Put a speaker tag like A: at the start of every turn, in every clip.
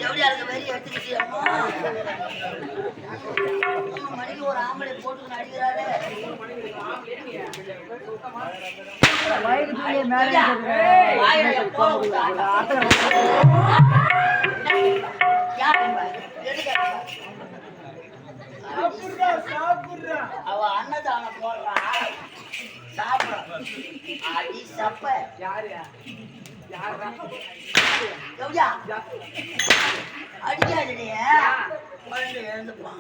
A: ஜவுளியாளுக்கு வெறி எடுத்துக்கிச்சு அம்மா. மணிக்கு ஒரு ஆம்பளை போட்டு நடிக்கிறாரு. அவ அன்னதானம் போடுறா சாப்பிட அடி சப்ப அடிக்காதே குழந்தை எழுந்துப்பான்.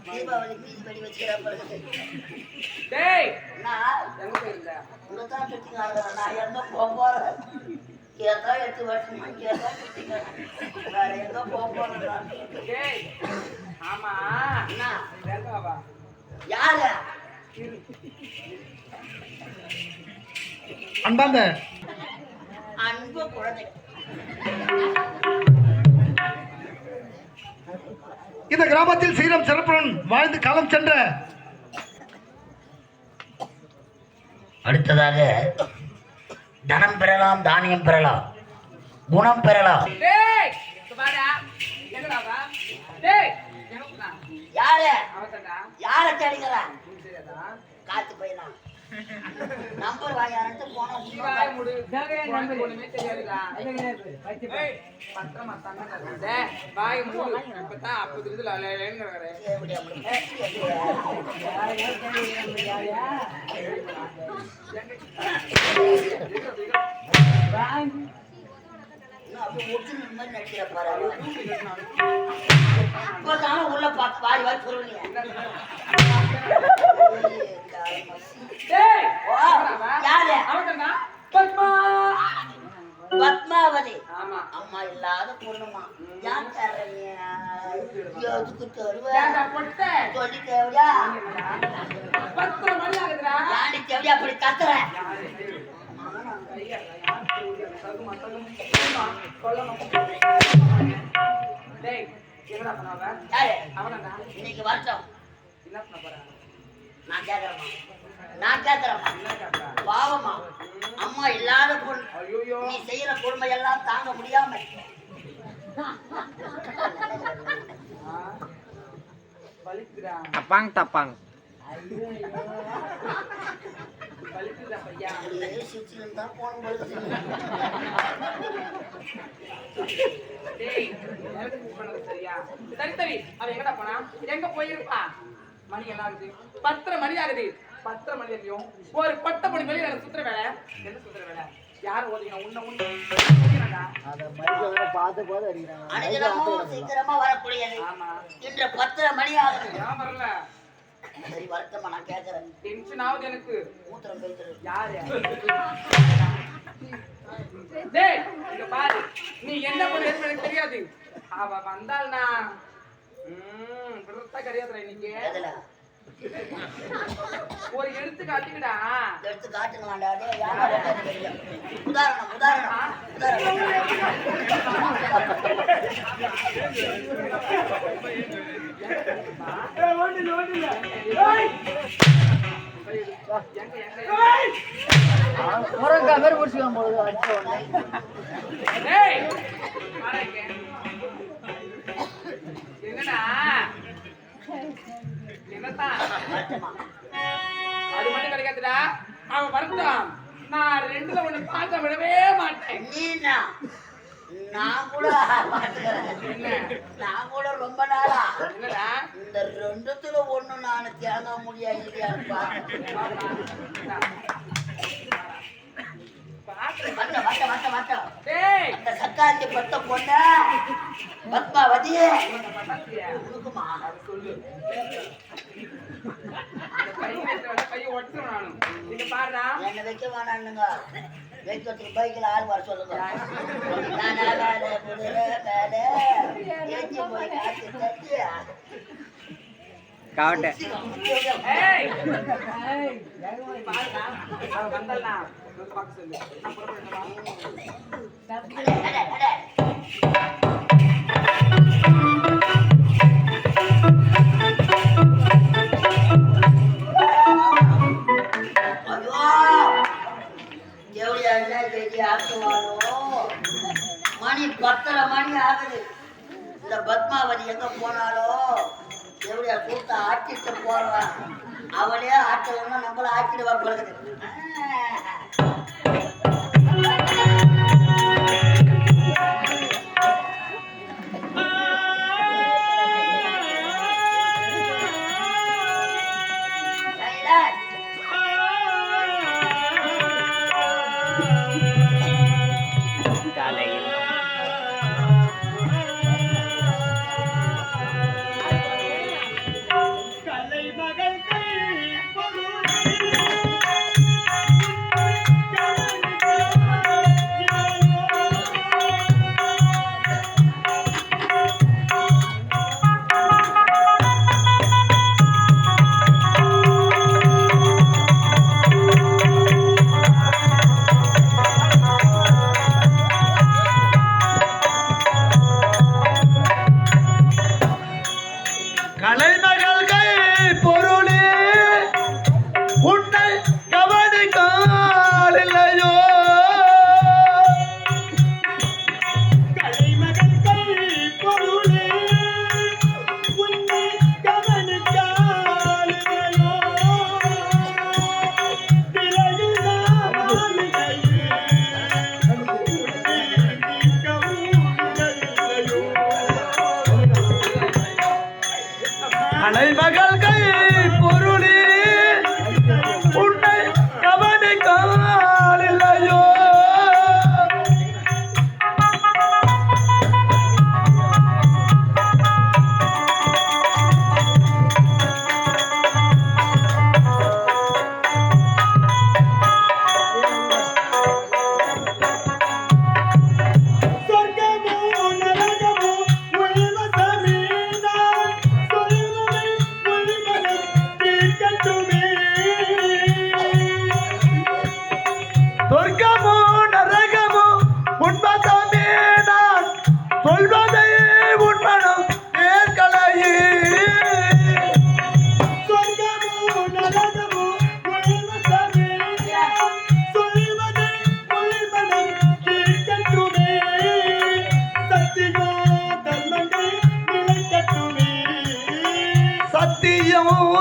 A: தீபாவளி மீதி படி வச்சுக்கிறப்ப நான் எங்க போறேன் ஏதோ 8 வருஷமா ஏதோ வேற எங்க போறேன்.
B: ஆமா
A: யாரு
C: அன்பாந்த
A: அன்பு குழந்தை
C: இந்த கிராமத்தில் சீரம் சிறப்புடன் வாழ்ந்து காலம் சென்ற
A: அடுத்ததாக தனம் பெறலாம், தானியம் பெறலாம், குணம் பெறலாம். யாரு யார தேடிக்கிறா? காத்து பையனா நம்பர் வாங்கிட்டு போன நடிக்கிற பாரு உள்ள பார்த்து வாரி வாரி சொல்லுவீங்க. பத்மாவதி அம்மா இல்லாத பொண்ணுமா யான் சொல்லி தேவையா யானி தேவையா அப்படி கத்துற இன்னைக்கு வருஷம் நான் கேக்குறேன் பாவமா அம்மா இல்லாத பொண்ணு நீ செய்யற கொடுமை எல்லாம் தாங்க முடியாம
B: தப்பாங் தப்பாங்
D: எங்க போயிருப்பா மணி எல்லாம் ஆகுது 10:30 மணி ஆகுது. 10:30 மணி வரையும் ஒரு பட்ட மணி வெளியில எனக்கு சுத்துற வேலை என்ன சுத்துற வேலை யாரு ஓதிங்க உன்ன
A: சீக்கிரமா வரக்கூடியது. இன்று 10:30 மணி ஆகுது.
D: வரல
A: சரி வருத்தமா நான் கேட்கறேன்.
D: டென்ஷன் ஆகுது எனக்கு.
A: மூத்திரம் போயிட்டு
D: யாரு டேய் இங்க பாரு நீ என்ன பண்ணுறது எனக்கு தெரியாது. அவ வந்தால்னா விருத்த கரியாதுடா இன்னைக்கு. ஒரு எடுத்து காட்டுங்கடா.
A: எடுத்து காட்டுங்களாடா. உதாரணம் உதாரணம்
D: என்னடா என்னத்தான் அது மட்டும் கிடைக்காதுடா. அவன் வரட்டும். நான் 2ல 1 பார்க்க விடவே மாட்டேன்.
A: நீனா நான் கூட நான் கூட ரொம்ப நாளா
D: என்னடா
A: இந்த 2த்துல 1 நான் தேங்க முடியாது. சக்காத்தி பத்த பொண்ண பத்மாவதி என்ன வைக்க வேணானுங்க. வைக்கிறதுக்கு பைக்கில் ஆள் வர சொல்லுங்க.
B: காவட்ட
D: வந்தல்லாம்
A: ஆக்கிட்டு போறவன் அவளே ஆட்டலன்னா நம்மள ஆக்கிடுவா பிறகு.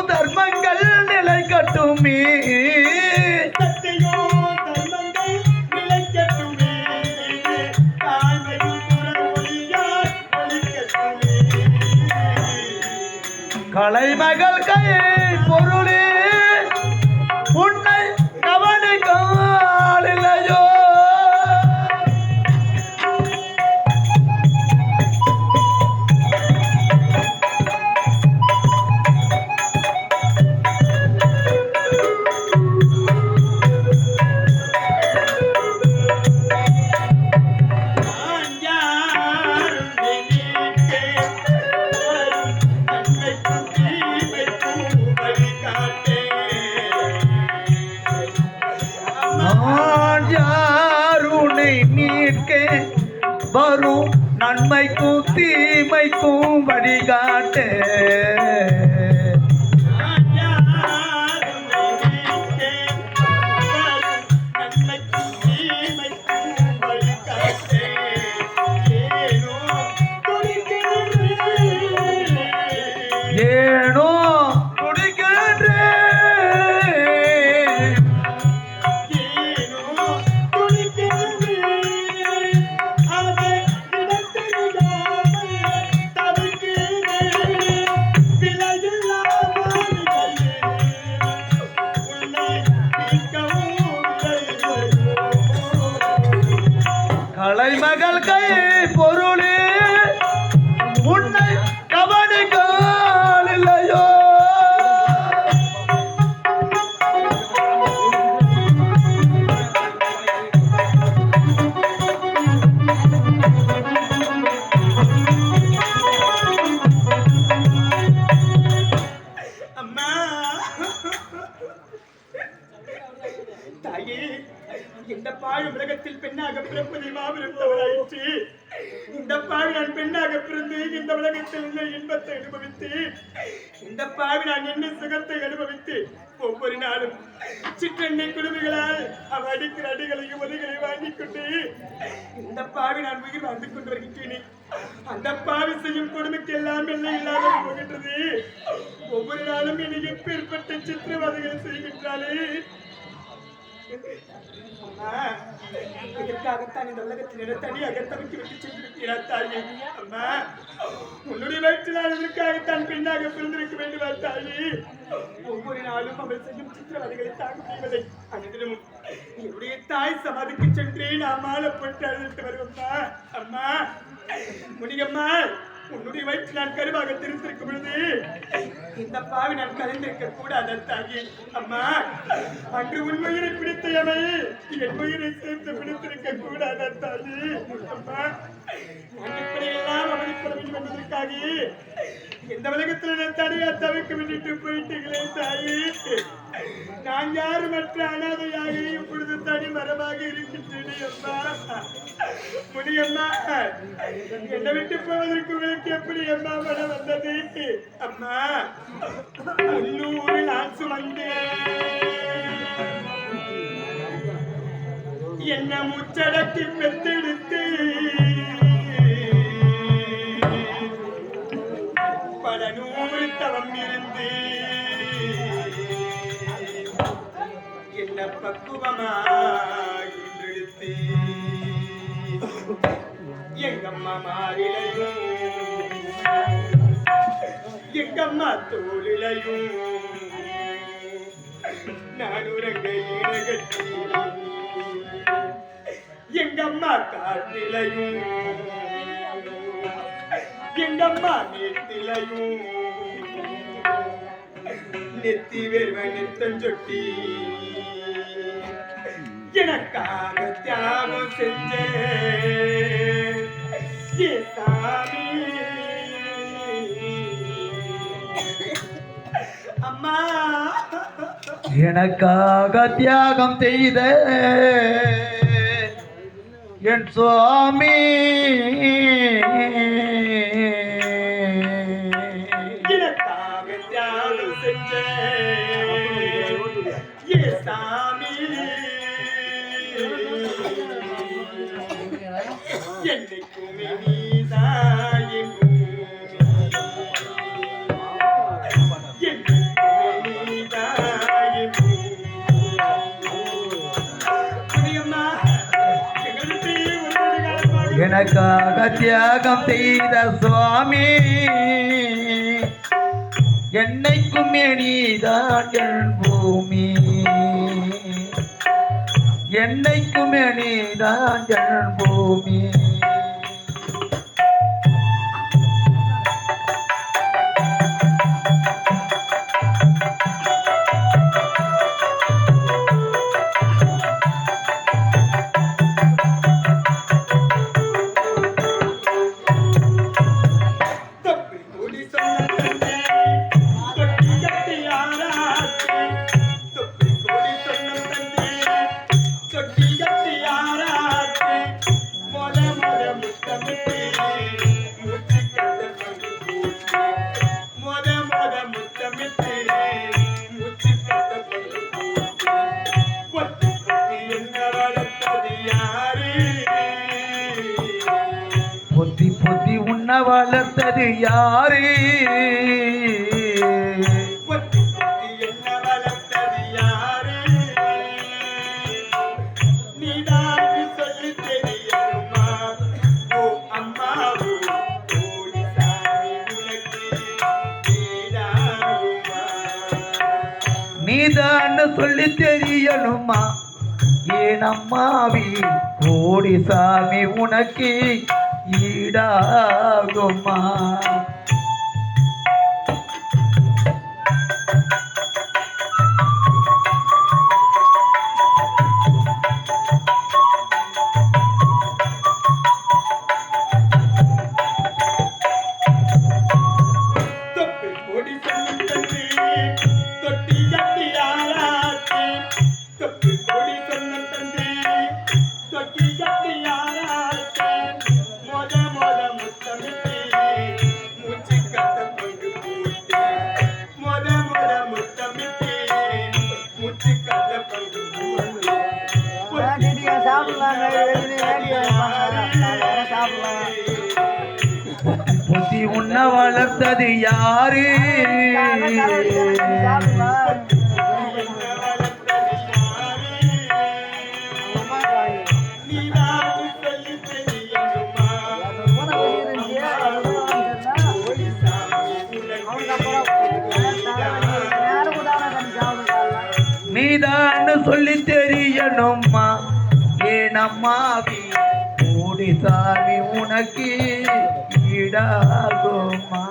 C: தர்மங்கள் நிலை கட்டுமே. கலைமகள் கை பொருளே உன்னை கவனிக்கால் இல்லையோ. வரும் நன்மைக்கும் தீமைக்கும் வழிகாட்டு. ஏனோ கலைமகள் கை பொருளே உன்னை கவனிக்கால் இல்லையோ.
D: அம்மா தாயே, இந்த பாழ் உலகத்தில் பெண்ணாக பிறப்பதை மாபெரும் தவறாயிற்று. இந்த பாவி நான் பெண்ணாக பிறந்து இந்த உலகத்தில் உள்ள இன்பத்தை அனுபவித்து, இந்த பாவி நான் என்ன சுகத்தை அனுபவித்து ஒவ்வொரு நாளும் சிற்றெண்ணெய் குடும்பங்களால் அவ அடிக்கிற அடிகளையும் உதவிகளை வாங்கிக் கொண்டு இந்த பாவி நான் உயிர் வாழ்ந்து கொண்டு வருகின்றேன். அந்த பாவி செய்யும் கொடுமைக்கு எல்லாம் எல்லாம் இல்லாத போகின்றது. ஒவ்வொரு எப்பேற்பட்ட சித்திரவதைகளை செய்கின்றாளே. அம்மா, இதற்காகத்தான் இந்த உலகத்தில் தனியாக தவிக்க விட்டு சென்றிருக்கிறார் தாயே. அம்மா, உன்னுடைய வயிற்றினால் இதற்காகத்தான் பெண்ணாக பிறந்திருக்க வேண்டுமா தாயே? ஒவ்வொரு நாளும் அவள் செய்யும் சித்திரவதைகளை தாங்க முடிவதை அனைத்திலும் என்னுடைய தாய் சமாதிக்கு சென்றே நான் மாலைப்பட்டு அழைத்து வருவம்மா. அம்மா, முனியம்மா, உன்னுடைய வயிற்று நான் கருவாக தெரிந்திருக்கும் பொழுது இந்த பாவி நான் கலைந்திருக்க கூடாது தாயே. அம்மா, அன்று உன் உயிரை பிடித்தையவை என் உயிரை சேர்த்து பிடித்திருக்க கூடாது தாயே. அம்மா, நான் இப்படியெல்லாம் அவதிப்பட வேண்டும் என்பதற்காக இந்த உலகத்தில் நான் தனியா தவிக்க விட்டுட்டு போயிட்டீங்களே தாயே. நான் யாருமற்ற அனாதையாக இப்பொழுது தனி மரமாக இருக்கின்றேன். அம்மா, முனியம்மா, என்னை விட்டு போவதற்கு உங்களுக்கு எப்படி அம்மா மனம் வந்தது? அம்மா, உள்ளூரில் நான் சுமந்தேன் என்ன முச்சடக்கி பெத்தெடுத்து பல நூறு தவம் இருந்து என்ன பக்குவமாயின்றெடுத்து எங்கம்மா மாறிலையும் எங்கம்மா தோளிலையும் நான் உறங்க ஈனகட்டி எங்கம்மா காட்டிலையும் எங்கம்மா நேத்திலையும் நெத்தி வேர்வை நெத்தஞ்சொட்டி எனக்காக தியாகம் செஞ்சே சாமி. அம்மா,
C: எனக்காக தியாகம் செய்த என் சுவாமி,
D: எனக்காக தியாகம் செஞ்சே சாமி. என்னைக்குமே நீதான் என்
C: எனக்காக தியாகம் செய்த சுவாமி, என்னைக்கும் நீதான் என் பூமி, என்னைக்கும் நீதான் என் பூமி. பொத்தி பொத்தி உன்ன வளர்த்தது யாரு?
D: என்ன வளர்த்தது யாரு? நீதான் சொல்லி தெரியுமா? ஓ அம்மாவோ சாமி உனக்கு ஈடாகுமா?
C: நீதான் சொல்லி தெரியணுமா? ஏன் அம்மாவி கோடி சாமி உனக்கு ஈடாகுமா? புத்தி உன்ன வளர்த்தது யாரு? நீதான் சொல்லி தெரியணும்மா ஏனம்மாவி கூடி சாமி உனக்கு ஈடாகுமா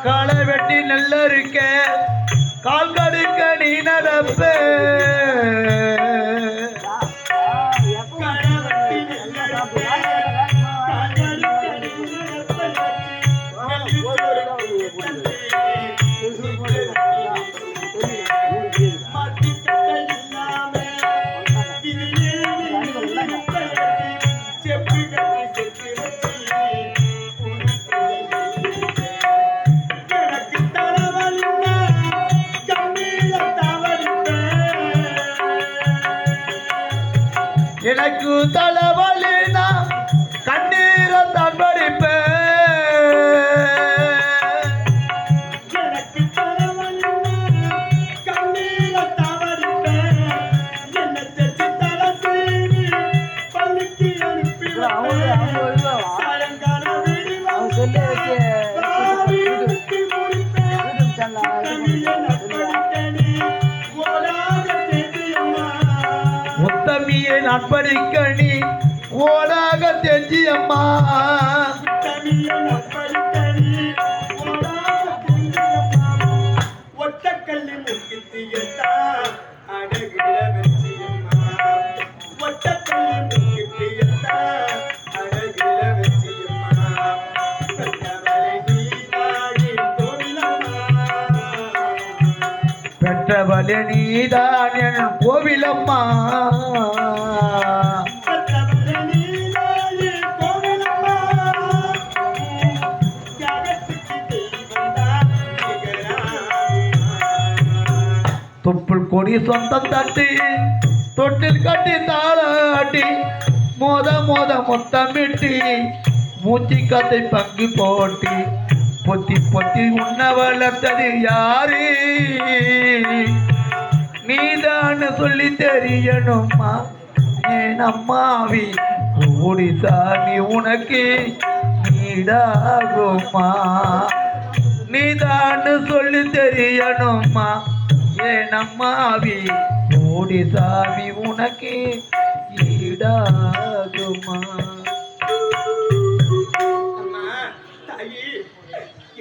C: களை வெட்டி நல்ல இருக்க கால் கடுக்க நீ நடப்ப எனக்கு தலைவலினா கண்ணீரை தான் படிப்பேன் முத்தமியை நான் படிக்க நீ ஓடாக தெரிஞ்சி அம்மா
D: ஒட்டக்கல்லி முக்கித்தியத்தா அழகில வச்சியம்மா ஒட்டக்கல்லி முக்கித்தியத்தா அழகில வச்சியம்மா
C: பெற்றவளே நீதான் என் கோவிலம்மா தொப்புள் கொடி சொந்தம் தட்டி தொட்டில் கட்டி தாளாட்டி மோத முத்தமிட்டி மூச்சு கத்தை பங்கு போட்டி பொத்தி பொத்தி உன்ன வளர்த்தது யாரு நீதான் சொல்லி தெரியணும்மா ஏன் அம்மாவி கூடி சாமி உனக்கு ஈடாகுமா நீதான் சொல்லி தெரியணும்மா ஏன் அம்மாவி கூடி சாமி உனக்கு ஈடாகுமா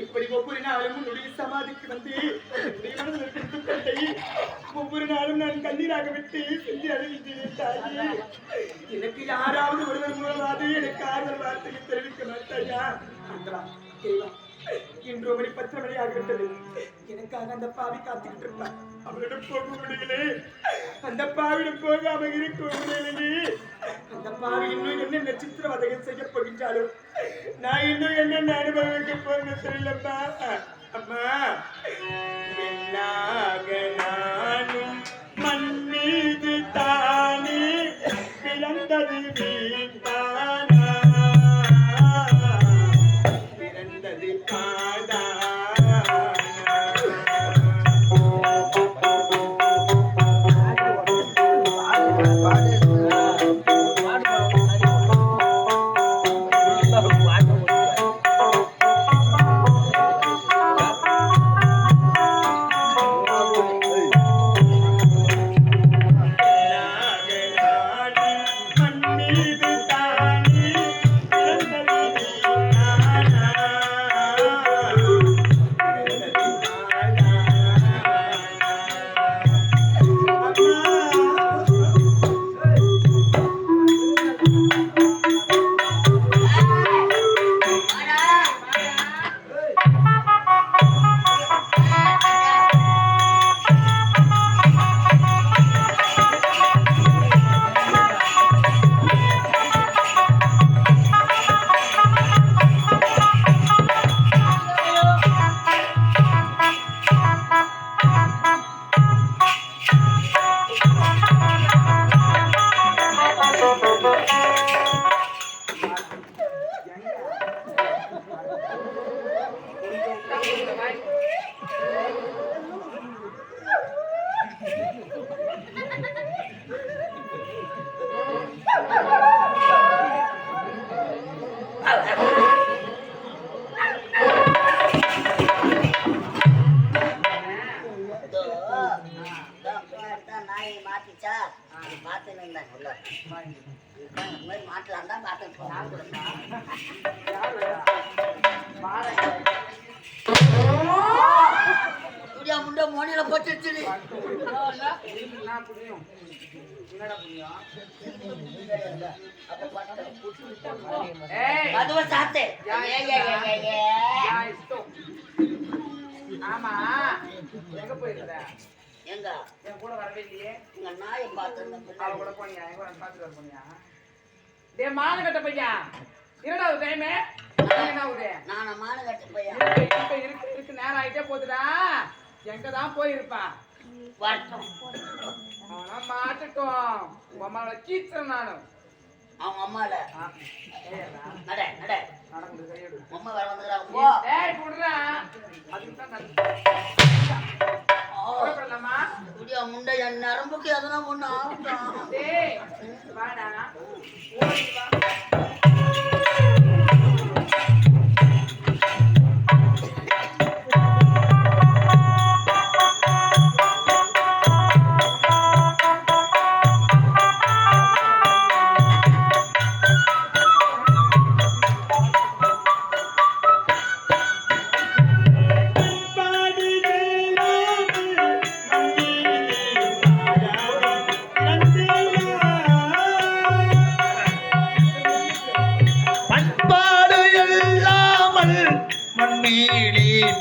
D: இப்படி ஒவ்வொரு நாளும் உன்னுடைய சமாதிக்கு வந்து ஒவ்வொரு நாளும் நான் கண்ணீராக விட்டு செஞ்சு அழுகின்றேன் தாயி. எனக்கு யாராவது ஒருவர் மூலமாவது எனக்கு ஆறுதல் வார்த்தையை தெரிவிக்க மாட்டாயா? இன்று 9 மணி 10 மணி ஆகிவிட்டது. எனக்காக அந்த பாவி காத்துக்கிட்டு இருப்பான். அவரிடம் போக முடியல. அந்த பாவிடம் போகாம இருக்க முடியலையே. அந்த பாவி இன்னும் என்ன சித்திரவதைகள் செய்ய போகின்றாலும் நான் இன்னும் என்ன அனுபவிக்க போறது தெரியலப்பா. அம்மா நானும் மண் மீது தானே பிறந்தது வீட்டானா பிறந்தது பாதா
A: இந்த மாதிரி மாட்டலாம் தான் பார்த்துட்டு துடியா முண்டை மோனியில போட்டுச்சு அதுவும் சாத்தே
B: ஆமா எங்க போயிருந்த
A: எங்க
B: என் கூட வரவே இல்லையே
A: உங்க நாயை பார்த்து
B: அவ கூட போனியா எங்க கூட பாத்துட்டு வர போனியா டே மான கட்ட பையா இரண்டாவது டைம் என்ன ஆகுது
A: நான மான கட்ட பையா
B: இருக்கு நேரம் ஆயிட்டே போகுதுடா எங்கதான் போயிருப்பா
A: வரட்டும்
B: அவனா மாட்டுட்டோம் உங்க அம்மாவை கீச்சுறேன் நானும்
A: அவங்க அம்மால நட நட
B: நடக்குது கையெடு
A: அம்மா வேற வந்துக்கிறாங்க போ
B: டேய் புடுறா அதுக்கு தான் புறப்படலாமா
A: துடியா முண்டை என் நரம்புக்கு எதனா ஒண்ணு ஆகட்டும்
B: டேய் வாடா ஓடி வா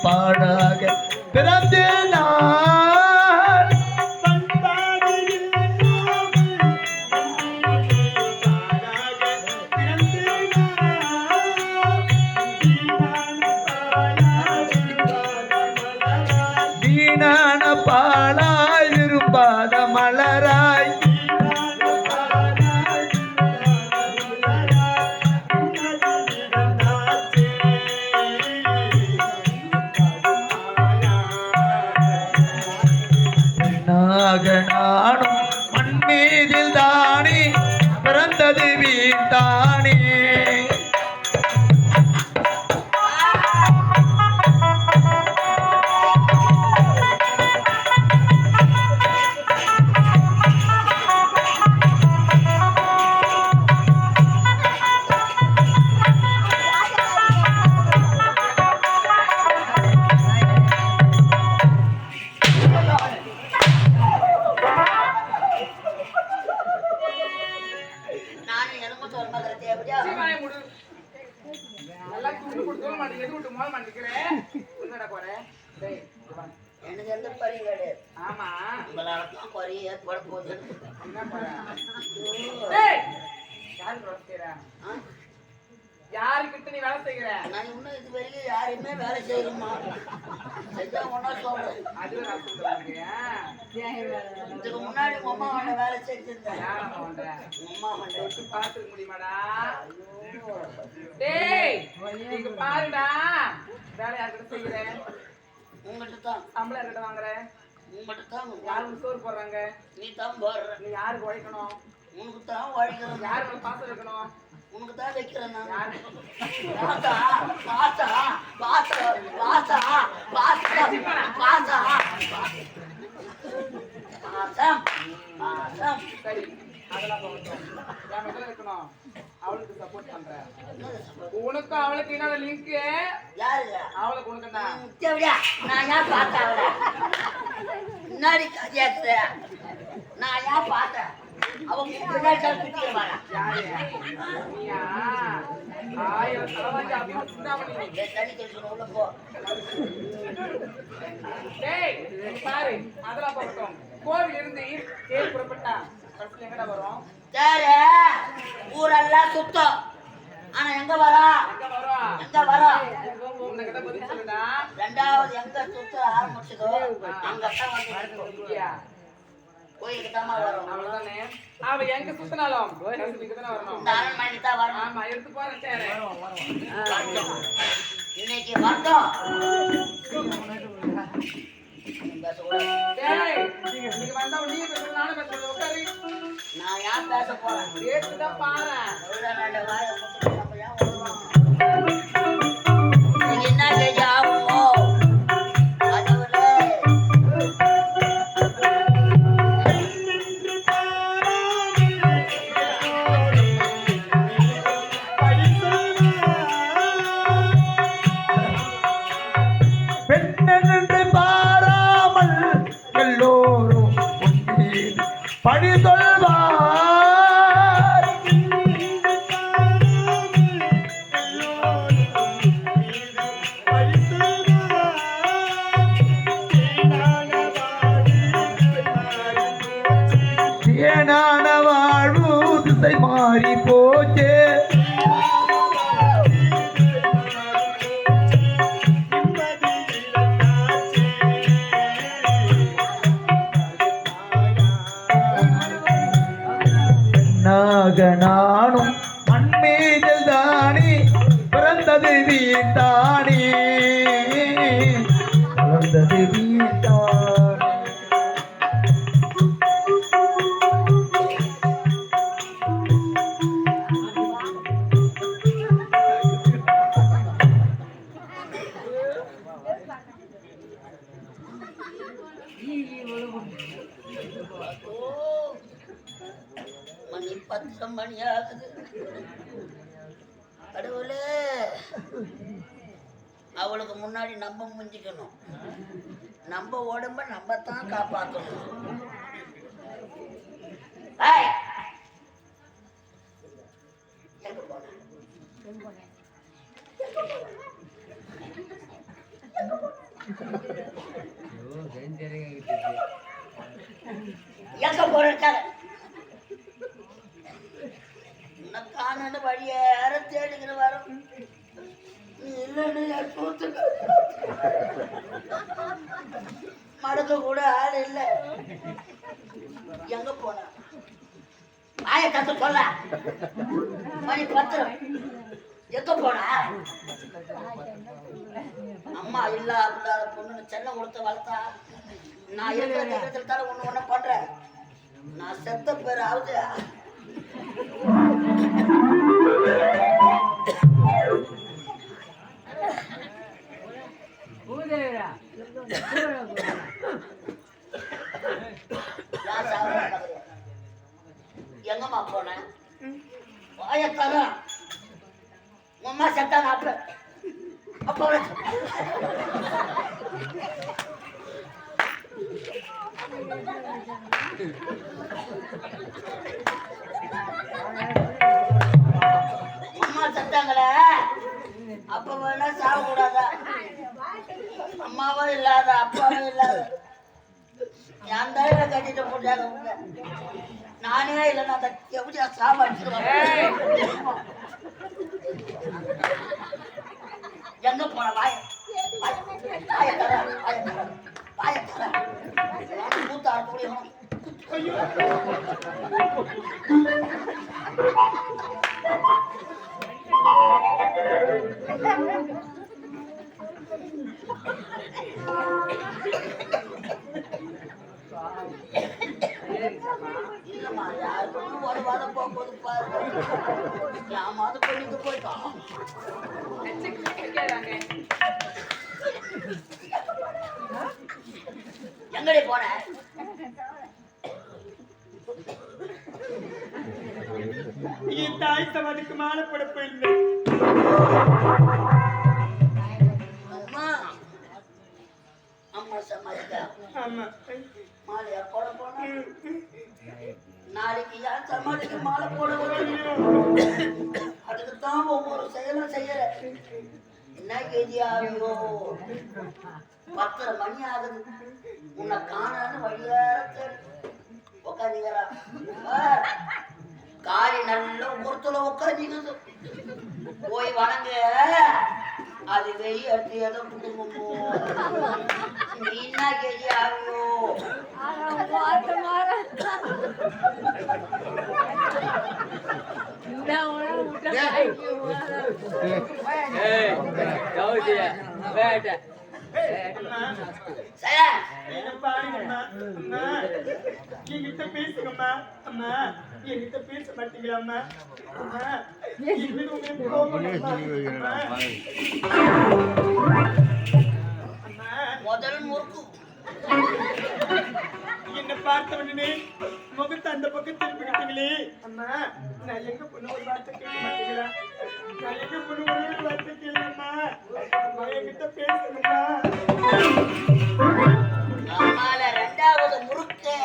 C: பாடாக பிறந்த நான் வீணான பாலாய் விரும்பாத மலராய் நானும் மண் மீதில் தானே பிறந்தது வீட்டானே
A: எனக்கு எந்த பரியும் கிடையாது
B: ஆமா
A: உங்களால தான் பரியும் ஏற்பட போகுது
B: யாருக்கிட்ட நீ வேலை செய்கிற
A: நான் இன்னும் இது வரைக்கும் யாரையுமே வேலை செய்யணுமா செஞ்சா ஒன்னா சொல்றேன் இதுக்கு முன்னாடி உங்க அம்மா அவனை வேலை செஞ்சிருந்தேன் அம்மா அவன்
B: பார்த்துக்க முடியுமாடா டேய் நீங்க பாருடா வேலை யார்கிட்ட செய்யறேன்
A: உங்ககிட்ட தான்
B: சம்பளம் யார்கிட்ட வாங்குறேன்
A: உங்ககிட்ட தான்
B: யாருக்கு சோறு போடுறாங்க
A: நீ தான் போடுற
B: நீ யாருக்கு உழைக்கணும்
A: உனக்கு தான் உழைக்கிறேன்
B: யாரு மேல பாசம் இருக்கணும்
A: உனக்கு தான் வைக்கிறேன் நான்
B: யாரு
A: பாசா பாசா பாசா பாசா பாசா பாசா பாசம் பாசம்
B: சரி அதெல்லாம் போகட்டும் என் மெதல இருக்கணும் அவளுக்கு சப்போர்ட் பண்றேன் உனக்கு அவளுக்கு என்ன லிங்க்
A: யாரு
B: அவளுக்கு உனக்குடா
A: முத்தியவிடா நான் ஏன் பார்த்தேன் அவளை முன்னாடி கதையாக்குற நான் ஏன் பார்த்தேன் அவங்க பின்னாடி சுத்திடுவாங்க
B: யாரு நீயா ஆயிரம் தலைவாஞ்சி அப்படியே சிந்தாமணி
A: தண்ணி தெளிச்சு உள்ள போ
B: டேய் பாரு அதெல்லாம் போகட்டும் கோவில் இருந்து தேர் புறப்பட்டா ஃபர்ஸ்ட் எங்கடா வரும்
A: சரி ஊரெல்லாம் சுத்தம் ஆனா எங்க வரா
B: எங்க வரும்
A: எங்க வரா
B: உன்கிட்ட பதில் சொல்லுடா
A: ரெண்டாவது எங்க சுத்த ஆரம்பிச்சதோ அங்கதான் வந்து கோயிலுக்கு தான் வரும்
B: அவ்வளவுதானே அவ எங்க சுத்தினாலும் கடைசிக்கு தானே வரணும்
A: இந்த அரண்மனைக்கு தான் வரணும்
B: ஆமா எடுத்து போறேன் சரி
A: இன்னைக்கு வரட்டும்
B: டேய் நீங்க வந்தா நீ பேசுறது நானும் பேசுறது உட்காரு
A: நான் ஏன் பேச போறேன்
B: கேட்டுதான் பாரு
A: ரெண்டு வாயை கொடுத்துட்டு நம்ம ஏன் வருவாங்க நீங்க என்ன கேஜி ஆகுமோ அதுவரை
C: திசை மாறி போச்சே நானும் மண்மீதில் தானே பிறந்தது வீட்டானே பிறந்தது வீட்டானே
A: மணி 10 மணி ஆகுது. கடவுளே, அவளுக்கு முன்னாடி நம்ம முஞ்சிக்கணும். நம்ம உடம்ப நம்ம தான் காப்பாற்றணும். எங்க போற உனக்கான வழியேற தேடுகிற வரும். நீ இல்லைன்னு சூத்து மடக்க கூட ஆள் இல்லை. எங்க போன ஆய கத்து சொல்ல மணி 10 எங்க போன? அம்மா இல்லாத பொண்ணு செல்லம் கொடுத்து வளர்த்தா. நான் இருக்கிற நேரத்தில் தானே ஒண்ணு பண்றேன். நான் செத்த பேர் ஆகுது. எங்கம்மா போன? வாயத்தார உம்மா செத்தான அப்ப அம்மா செத்தாங்களே, அப்ப வேணா சாக கூடாதா? அம்மாவும் இல்லாத அப்பாவும் இல்லாத என் தலையில கட்டிட்டு போட்டாங்க. நானே இல்லைன்னா அந்த எப்படியா சாப்பாடு எங்க போன? வாய தர வாய தர கூத்தாட முடியும். இல்லம்மா, யாருக்கும் ஒரு வாரம் போகும்போது பாரு யாமாவது பண்ணிட்டு போயிட்டோம். எங்கடி போன?
D: என் தாய் சமாதிக்கு மாலை போட போயிருந்தேன்.
A: அம்மா சமாதிக்கா?
D: ஆமா.
A: மாலையா போட போன? நாளைக்கு யார் சமாதிக்கு மாலை போட அதுக்குத்தான் ஒவ்வொரு செயலும் செய்யற. என்ன கேதியாவியோ 10 மணி ஆகுது. உன்னை காணான்னு வழியார உட்காந்துக்கிறா. காரி நல்ல ஒருத்தல உட்காந்துக்குது. போய் வணங்க. அது வெறி அடுத்து ஏதோ குடும்பமோ. நீ என்ன கேதியாவியோ?
D: என்கிட்ட பேசுங்கம்மா. அம்மா என்கிட்ட பேச மாட்டீங்களாம்மா?
A: முதல் முறுக்கு
D: என்ன பார்த்த உடனே முகத்தை அந்த பக்கம் திருப்பிக்கிட்டீங்களே. அம்மா நான் எங்க பொண்ணு ஒரு வார்த்தை கேட்க மாட்டீங்களா? நான் எங்க பொண்ணு ஒரு வார்த்தை கேளுங்கம்மா. அம்மா என்கிட்ட பேசுங்கம்மா.
A: அம்மால 2வது முறுக்கு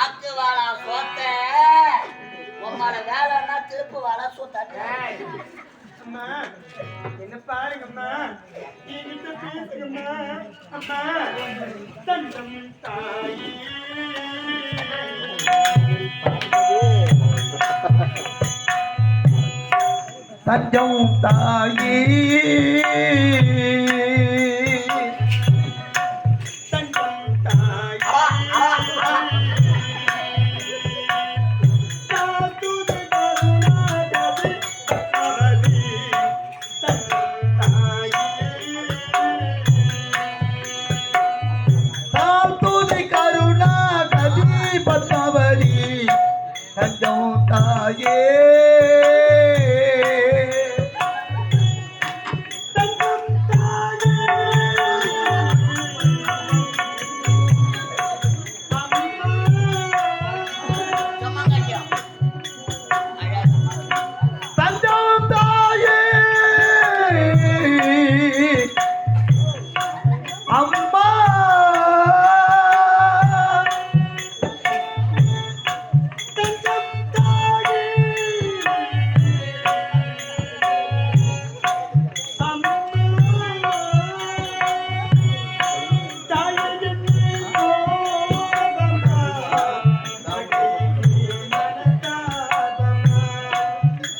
A: ஆக்கு வாழா சோத்த உம்மால வேலைன்னா திருப்பு வாழா சோத்தாட்ட.
D: அம்மா என்ன பாருங்கம்மா, என்கிட்ட பேசுங்கம்மா. அம்மா தண்டம் தாயே
C: தஞ்சம் தாயே
D: தஞ்சம் தாயே சாதுத கருணாகதி அவதி தஞ்சம் தாயே
C: தாத்துதி கருணா கதி பத்மாவதி தஞ்சம் தாயே தஞ்சம் தாயே அம்மா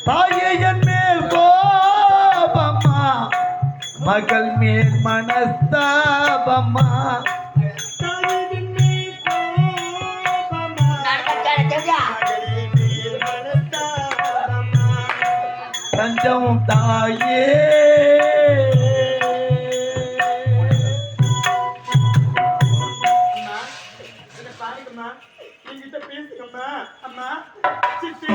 C: தாயே என் மேல் கோபம்மா மகள் மேல் மனஸ்தாபம்மா தஞ்சம் தாயே
D: பாருங்கம்மா நீங்கிட்ட பேசுங்கம்மா அம்மா சித்தி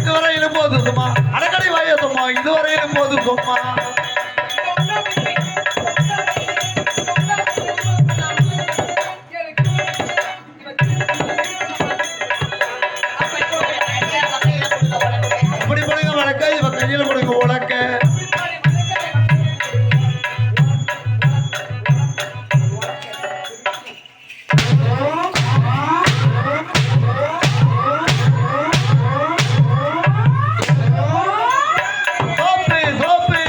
C: இதுவரையிலும் போது சும்மா அடக்கடை வாய சும்மா இதுவரையிலும் போது சும்மா இப்படி கொடுங்க வழக்க இவ கையில கொடுங்க உலக்க சோப்பு சோப்பு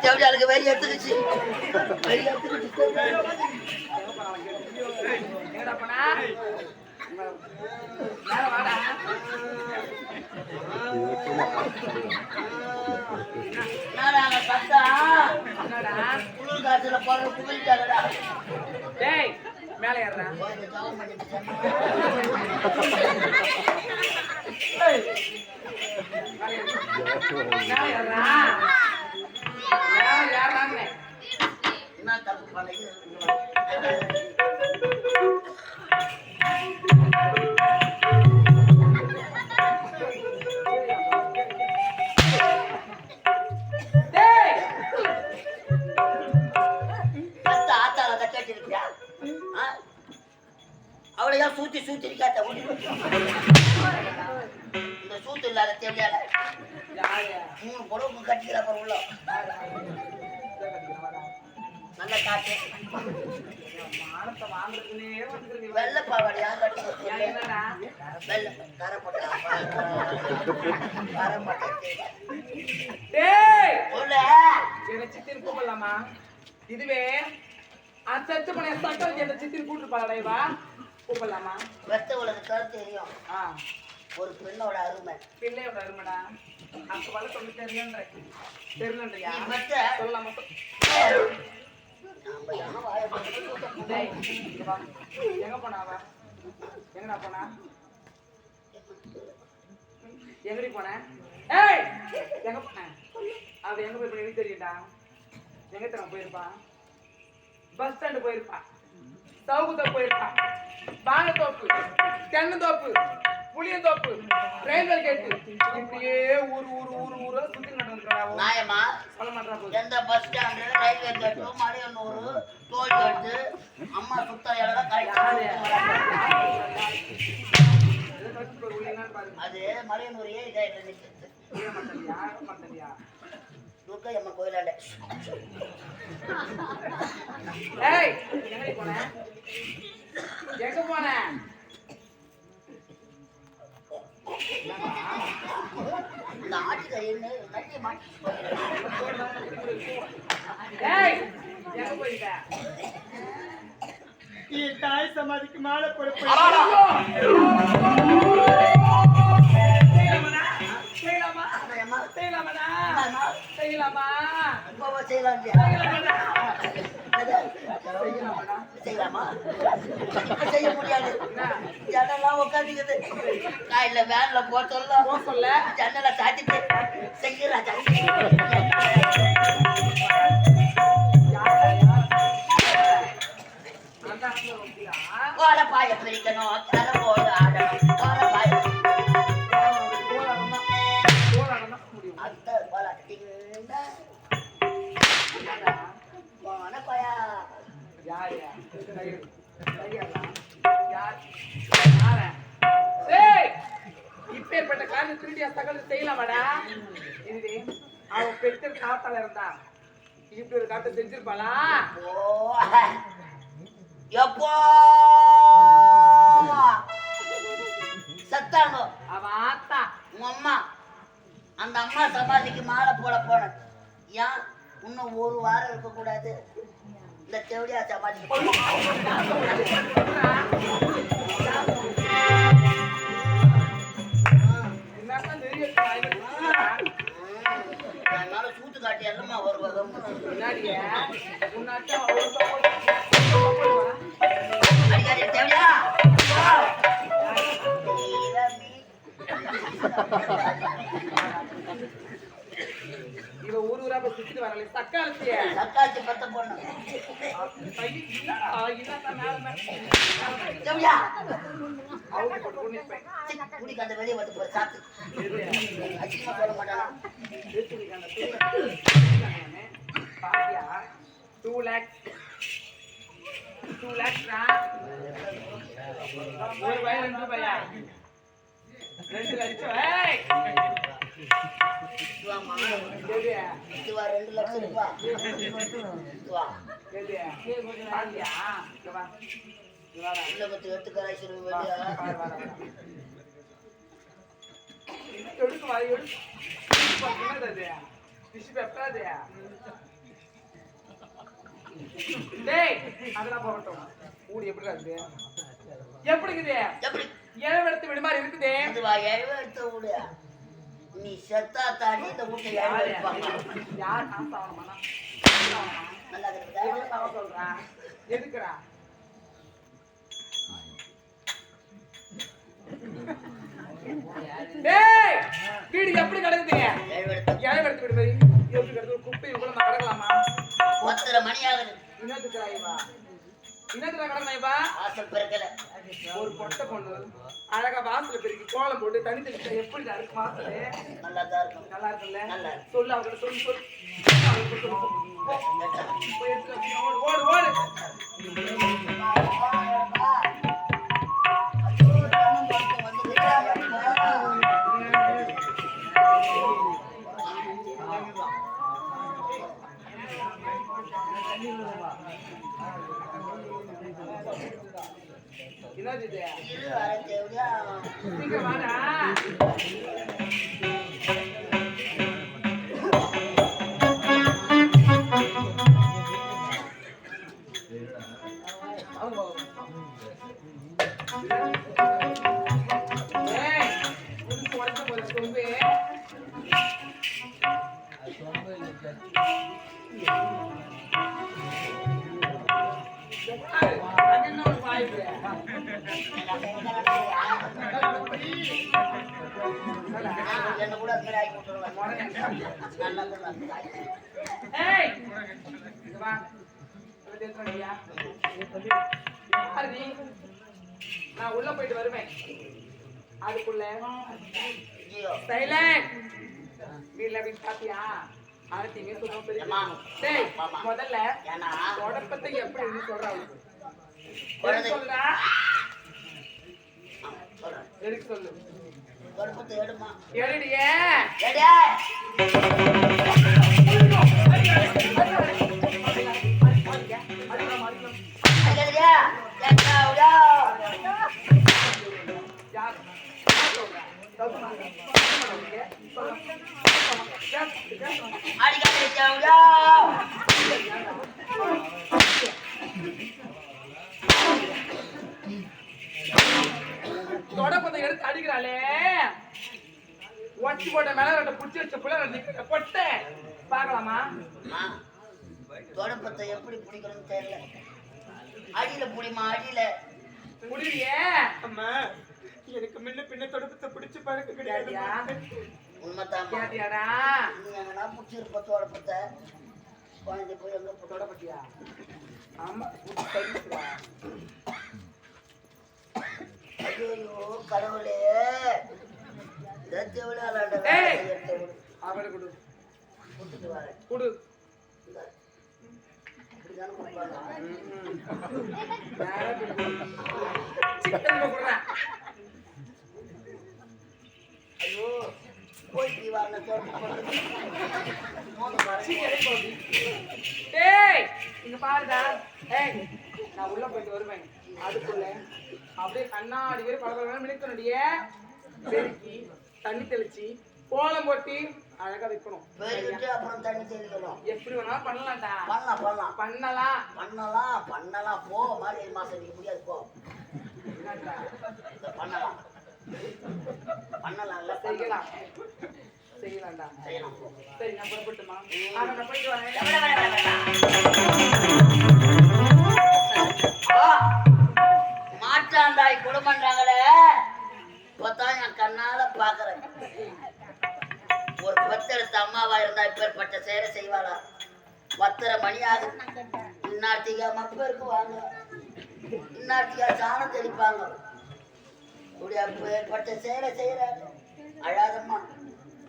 A: தேவையாளுக்கு வெறி எடுத்துக்கிச்சு வெறி எடுத்துக்கிச்சு குளிர் காய்ச்சல போற குளிர்ச்சாலடா
B: மேல ஏறா
A: என்ன தப்பு பண்ணீங்க ஆத்தால கட்டி இருக்கியா அவளையா சூத்தி சூத்தி இருக்காத்த இந்த சூத்து இல்லாத தேவையால 3 புடவை கட்டிக்கிற அப்புறம் உள்ள நல்ல காட்டு வெள்ளை பாவாடியா கட்டி வெள்ளை கரப்பட்ட
B: சித்தின் கூப்பிடலாமா இதுவே அச்சத்து பண்ண சட்டம் என்ன சித்தின் கூட்டிருப்பாளா கூப்பிடலாமா
A: வெத்த உலக கருத்து தெரியும் ஒரு பெண்ணோட அருமை
B: பிள்ளையோட அருமைடா அப்ப வளர்த்து தெரியலன்றியா சொல்லலாமா எங்க போனாவா எங்கடா போன? எங்கடி போன? ஏய் எங்க போன? அவ எங்க போய் எனக்கு தெரியும்டா. எங்க தரம் போயிருப்பான்? பஸ் ஸ்டாண்ட் போயிருப்பான், சவுகுத்த போயிருப்பான், பானத்தோப்பு, தென்னந்தோப்பு, புளியந்தோப்பு, ரயில்வே கேட்டு, இப்படியே ஊரா சுத்தி நடந்துருக்கா.
A: நாயமா
B: சொல்ல மாட்டா.
A: எந்த பஸ் ஸ்டாண்டு, ரயில்வே கேட்டு, மலையனூர், டோல்கேட்டு, அம்மா சுத்தம் எல்லாம் அது மலையனூரையே இதாயிட்டு நிற்கிறது. துர்க்கை அம்மா கோயிலாண்ட.
B: ஏய் எங்க போன? எங்க போன?
A: இந்த ஆட்டுக்கறின்னு நட்டி மாட்டி.
B: ஏய் எங்க போயிட்ட?
D: என் தாய் சமாதிக்கு மாலை போட
B: செய்யலாமா?
A: செய்ய முடியாது. ஜன்னலாம் உட்காந்துக்குது. காயில வேன்ல போக சொல்ல ஜன்னலை சாத்திட்டு செய்யறா. பாய பிரிக்கணும், கரம்போடு ஆடணும்.
B: இப்பேற்பட்ட காரியம் திருடியா சகல செய்யலாமாடா? இது அவன் பெற்ற காத்தால இருந்தா இப்படி ஒரு காட்டை செஞ்சிருப்பாளா?
A: எப்போ சத்தாங்க
B: அவன் ஆத்தா
A: உங்க அம்மா. அந்த அம்மா சமாதிக்கு மாலை போட போன. ஏன் இன்னும் ஒரு வாரம் இருக்க கூடாது? இந்த தேவடியா சமாதிக்கு சூத்து காட்டி எல்லாமா வருவாங்க. தேவடியா
B: இவ ஊரா போய் சுத்திட்டு வரல.
A: தக்காளி பத்த பொண்ணு குடிக்கு அந்த வெளியே வந்து போய் சாத்து அச்சிமா சொல்ல மாட்டானா?
B: 2 lakhs ஒரு பையன் 2 ரூபாயா? 2 லட்சம். ஏய்
A: இதுவா 2 லட்சம் ரூபாய். இதுவா
B: பாத்தியா?
A: உள்ள பத்து எடுத்து கராய்ச்சிருக்க வேண்டியா?
B: எடுக்கு வாய் எடுக்கு. டிஷ்யூ பேப்பர் டேய் அதெல்லாம் போகட்டும். ஊடி எப்படி இருக்கு? எப்படி இருக்குது?
A: எப்படி
B: ஏழெடுத்து விடு மாதிரி இருக்குது.
A: இதுவா எடுத்து விடு. நீ செத்தா தாண்டி இந்த வீட்டை யார் எடுப்பாங்க?
B: யார் காசு ஆகணுமா?
A: நல்லா இருக்குதா?
B: சொல்றேன் எதுக்குறா? டேய் வீடு எப்படி கிடக்குதுங்க? ஏழெடுத்து விடு மாதிரி எப்படி கிடக்குது? குப்பை கூட நான் கிடக்கலாமா?
A: 10:30 மணி ஆகுது.
B: இன்னத்துக்குறாய்வா இன்னத்துல கடமைப்பா
A: வாசல் பெருக்கல.
B: ஒரு பொட்டை பொண்ணு அழகா வாசல பெருக்கி கோலம் போட்டு தனி தெளிச்சா எப்படி இருக்கு வாசல்?
A: நல்லா தான் இருக்கும்.
B: நல்லா இருக்குல்ல?
A: நல்லா
B: சொல்லு அவங்க சொல்லு போய் எடுத்து ஓடு ஓடு என்னது இது? சீக்கிரம் வாடா. அங்க என்ன ஒரு வாய்ப்பு
A: என்ன கூட அது மாதிரி ஆக்கி விட்டுருவேன்.
B: ஏய் இங்க வா வந்து ஏத்துறியா நீ நான் உள்ள போயிட்டு வருவேன் அதுக்குள்ள
A: ஐயோ
B: சைலண்ட் வீட்ல போய் பாத்தியா ஆரத்திங்க சொல்லுவோம் பெரிய டேய் முதல்ல
A: ஏன்னா
B: தொடப்பத்தை எப்படி சொல்றாங்க
A: குழந்தை
B: சொல்றா
A: சொல்றேன்
B: எதுக்கு சொல்லு
A: தொடப்பத்தை எடுமா
B: எடுடியே
A: எடே அடிக்கலையா கேட்டா உடா அடிக்கலையா உடா
B: தொடப்பத்தை எடுத்து அடிக்கிறாளே ஒட்டி போட்ட மேல ரெண்டு புடிச்சு வச்ச புள்ள நிக்கிற பொட்டை பார்க்கலாமா
A: தொடப்பத்தை எப்படி பிடிக்கணும்னு தெரியல அடியில புடிமா அடியில
B: முடியலையே
D: அம்மா எனக்கு முன்ன பின்ன தொடப்பத்தை பிடிச்சு பழக்க கிடையாது.
A: உண்மைதான்
B: கேட்டியாடா
A: நீ எங்கன்னா பிடிச்சிருப்ப தொடப்பத்தை குழந்தை போய் எங்க
B: தொடப்பட்டியா ஆமா சரிடா
A: ஐயோ கடவுளே
B: ஏய் அவளை கொடு கொடு
A: ஐயோ போய்
B: டேய் இங்க பாருடா ஏய் நான் உள்ள போயிட்டு வருவேன் அதுக்குள்ள அப்படியே கண்ணாடி வரை பழக்கம் மினிக்கணுடியே பெருக்கி தண்ணி தெளிச்சு கோலம் போட்டி அழகா வைக்கணும்
A: அப்புறம் தண்ணி தெளிக்கணும்
B: எப்படி வேணாலும் பண்ணலாம்டா
A: பண்ணலாம்
B: பண்ணலாம்
A: பண்ணலாம் பண்ணலாம் போ மாதிரி மாசம் முடியாது போ பண்ணலாம் பண்ணலாம்ல
B: செய்யலாம் செய்யலாம்டா
A: செய்யலாம்
B: சரி நான் புறப்பட்டுமா நான் போயிட்டு வரேன்
A: மாற்றாந்தாய் குடும்பம்ன்றாங்களே இப்பதான் என் கண்ணால பாக்குறேன் ஒரு பத்தெடுத்த அம்மாவா இருந்தா இப்பேற்பட்ட சேர செய்வாளா 10:30 மணி ஆகுது இன்னார்த்திகா மப்பருக்கு வாங்க இன்னார்த்திகா சாணம் தெளிப்பாங்க இப்பேற்பட்ட சேர செய்யறாங்க அழாதம்மா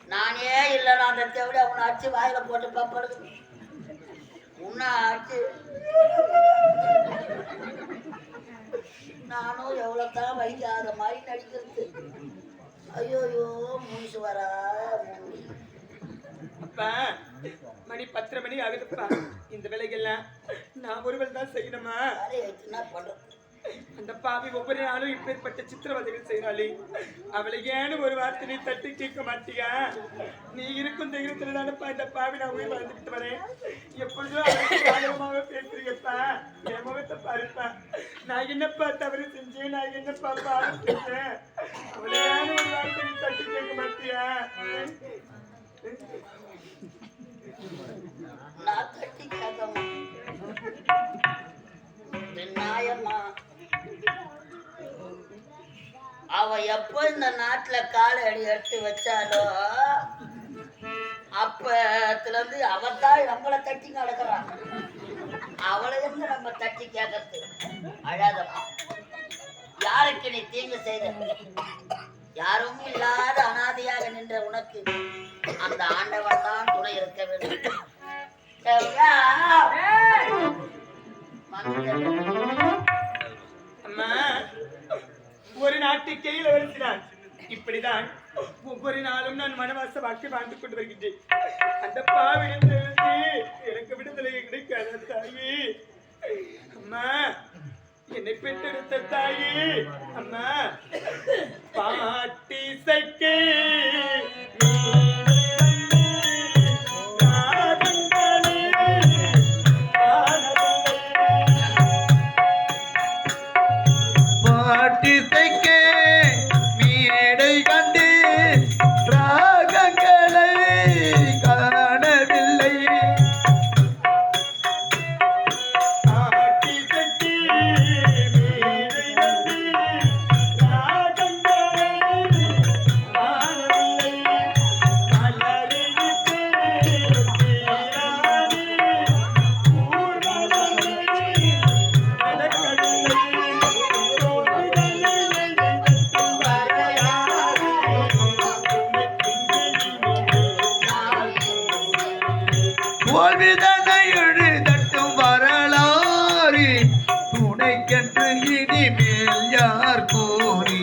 A: நானே இல்லைன்னா அந்த தேவிட உன்னை அடிச்சு வாயில போட்டு பப்படுது உன்னை அடிச்சு நானும் எவ்வளவுதான் வலிக்காத மாதிரி நடிக்கிறது ஐயோயோ மூச்சு வரா
D: அப்பா மணி 10:30 மணி ஆகுதுப்பா இந்த வேலைகள்லாம் நான் ஒருவள் தான் செய்யணுமா
A: என்ன பண்றது
D: அந்த பாவி ஒவ்வொரு நாளும் இப்பேற்பட்ட சித்திரவதைகள் செய்யறாளே அவளை ஏன்னு ஒரு வார்த்தை நீ தட்டி கேட்க மாட்டியா நீ இருக்கும் தைரியத்துல தானப்பா இந்த பாவி நான் உயிர் வாழ்ந்துட்டு வரேன் எப்பொழுதும் அவளுக்கு பேசுறீங்கப்பா என் முகத்தை பாருப்பா நான் என்னப்பா தவறு செஞ்சேன் நான் என்னப்பா பாவம் செஞ்சேன் அவளை ஏன்னு ஒரு வார்த்தை நீ தட்டி கேட்க மாட்டியா
A: நான் தட்டி கேட்கமா நாயம்மா அவ எப்ப இந்த நாட்டுல காலை அடி எடுத்து வச்சாலோ அப்பத்துல இருந்து அவதான் நம்மளை தட்டி நடக்கிறான் அவளை இருந்து நம்ம தட்டி கேட்கறது அழாதம்மா யாருக்கு நீ தீங்கு செய்த யாரும் இல்லாத அனாதையாக நின்ற உனக்கு அந்த ஆண்டவன் தான் துணை இருக்க வேண்டும்
D: அம்மா ஒரு நாட்டு கையில் வருகிறான் இப்படிதான் ஒவ்வொரு நாளும் நான் மனவாச வாழ்க்கை வாழ்ந்து கொண்டு வருகின்றேன் அந்த பாவிடத்திலிருந்து எனக்கு விடுதலை கிடைக்காத தாயி அம்மா என்னை பெற்றெடுத்த தாயி அம்மா பாட்டி சைக்கே
C: இனிமேல் யார் கூறி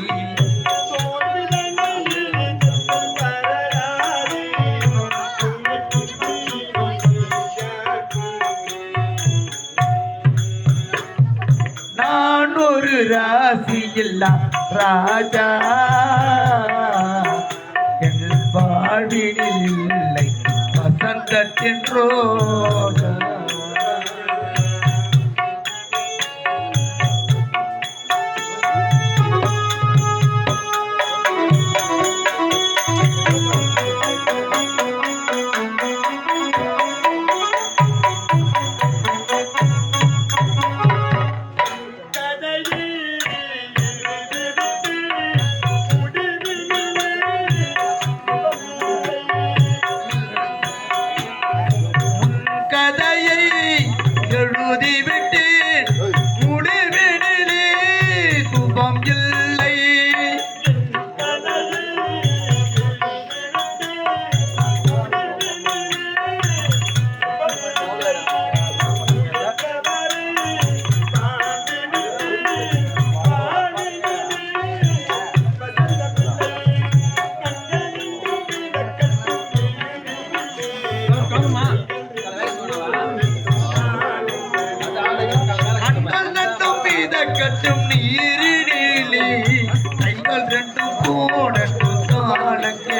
C: நான் ஒரு ராசியில்லா ராஜா என் வாழ்வினில் இல்லை வசந்தத்தின் ரோஜா கட்டும் நீரினிலே கைகள் ரெண்டும் போடட்டும் தாளங்களே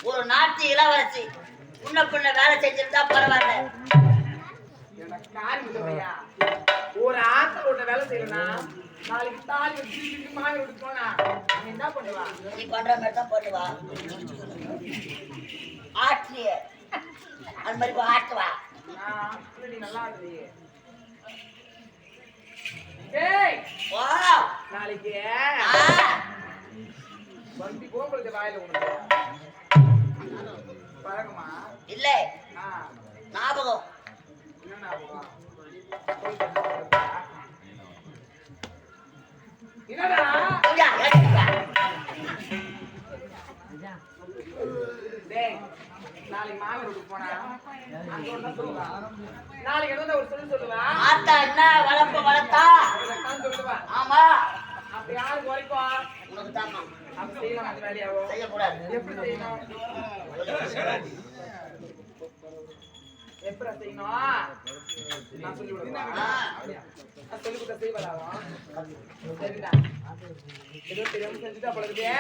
A: ஒரு நாட்டு இளவரசி உன்ன புண்ண வேலை செஞ்சிருந்தா பரவாயில்ல.
B: ஒரு ஆத்தோட வேலை செய்யணும். நாளைக்கு தாலி வச்சு மாலை விட்டு போனா என்ன பண்ணுவா?
A: நீ பண்ற மாதிரி தான் பண்ணுவா. ஆட்லிய அந்த மாதிரி ஆட்டுவா.
B: நல்லா ஆடுறியே. ஏய்
A: வா
B: நாளைக்கு வண்டி கோபுரத்து வாயில உனக்கு பழகமா
A: இல்ல ஞாபகம்
B: என்ன ஞாபகம்? என்னடா நாளைக்கு மாமி வீட்டுக்கு போனா நாளைக்கு என்ன ஒரு சொல்லு சொல்லுவா?
A: ஆத்தா என்ன வளர்ப்பு வளர்த்தா
B: சொல்லுவா.
A: ஆமா
B: அப்ப யாருக்கு வரைக்கும்
A: உனக்கு தாமா.
B: அப்படி செய்யலாம். அந்த வேலையாவோ
A: செய்யக்கூடாது.
B: எப்படி செய்யணும்? எப்படி செய்யணும் நான் சொல்லி விடுவேன். நான் சொல்லி கொடுத்த செய்வலாவும் சரிடா. ஏதோ தெரியாம செஞ்சுட்டா பழகுதே.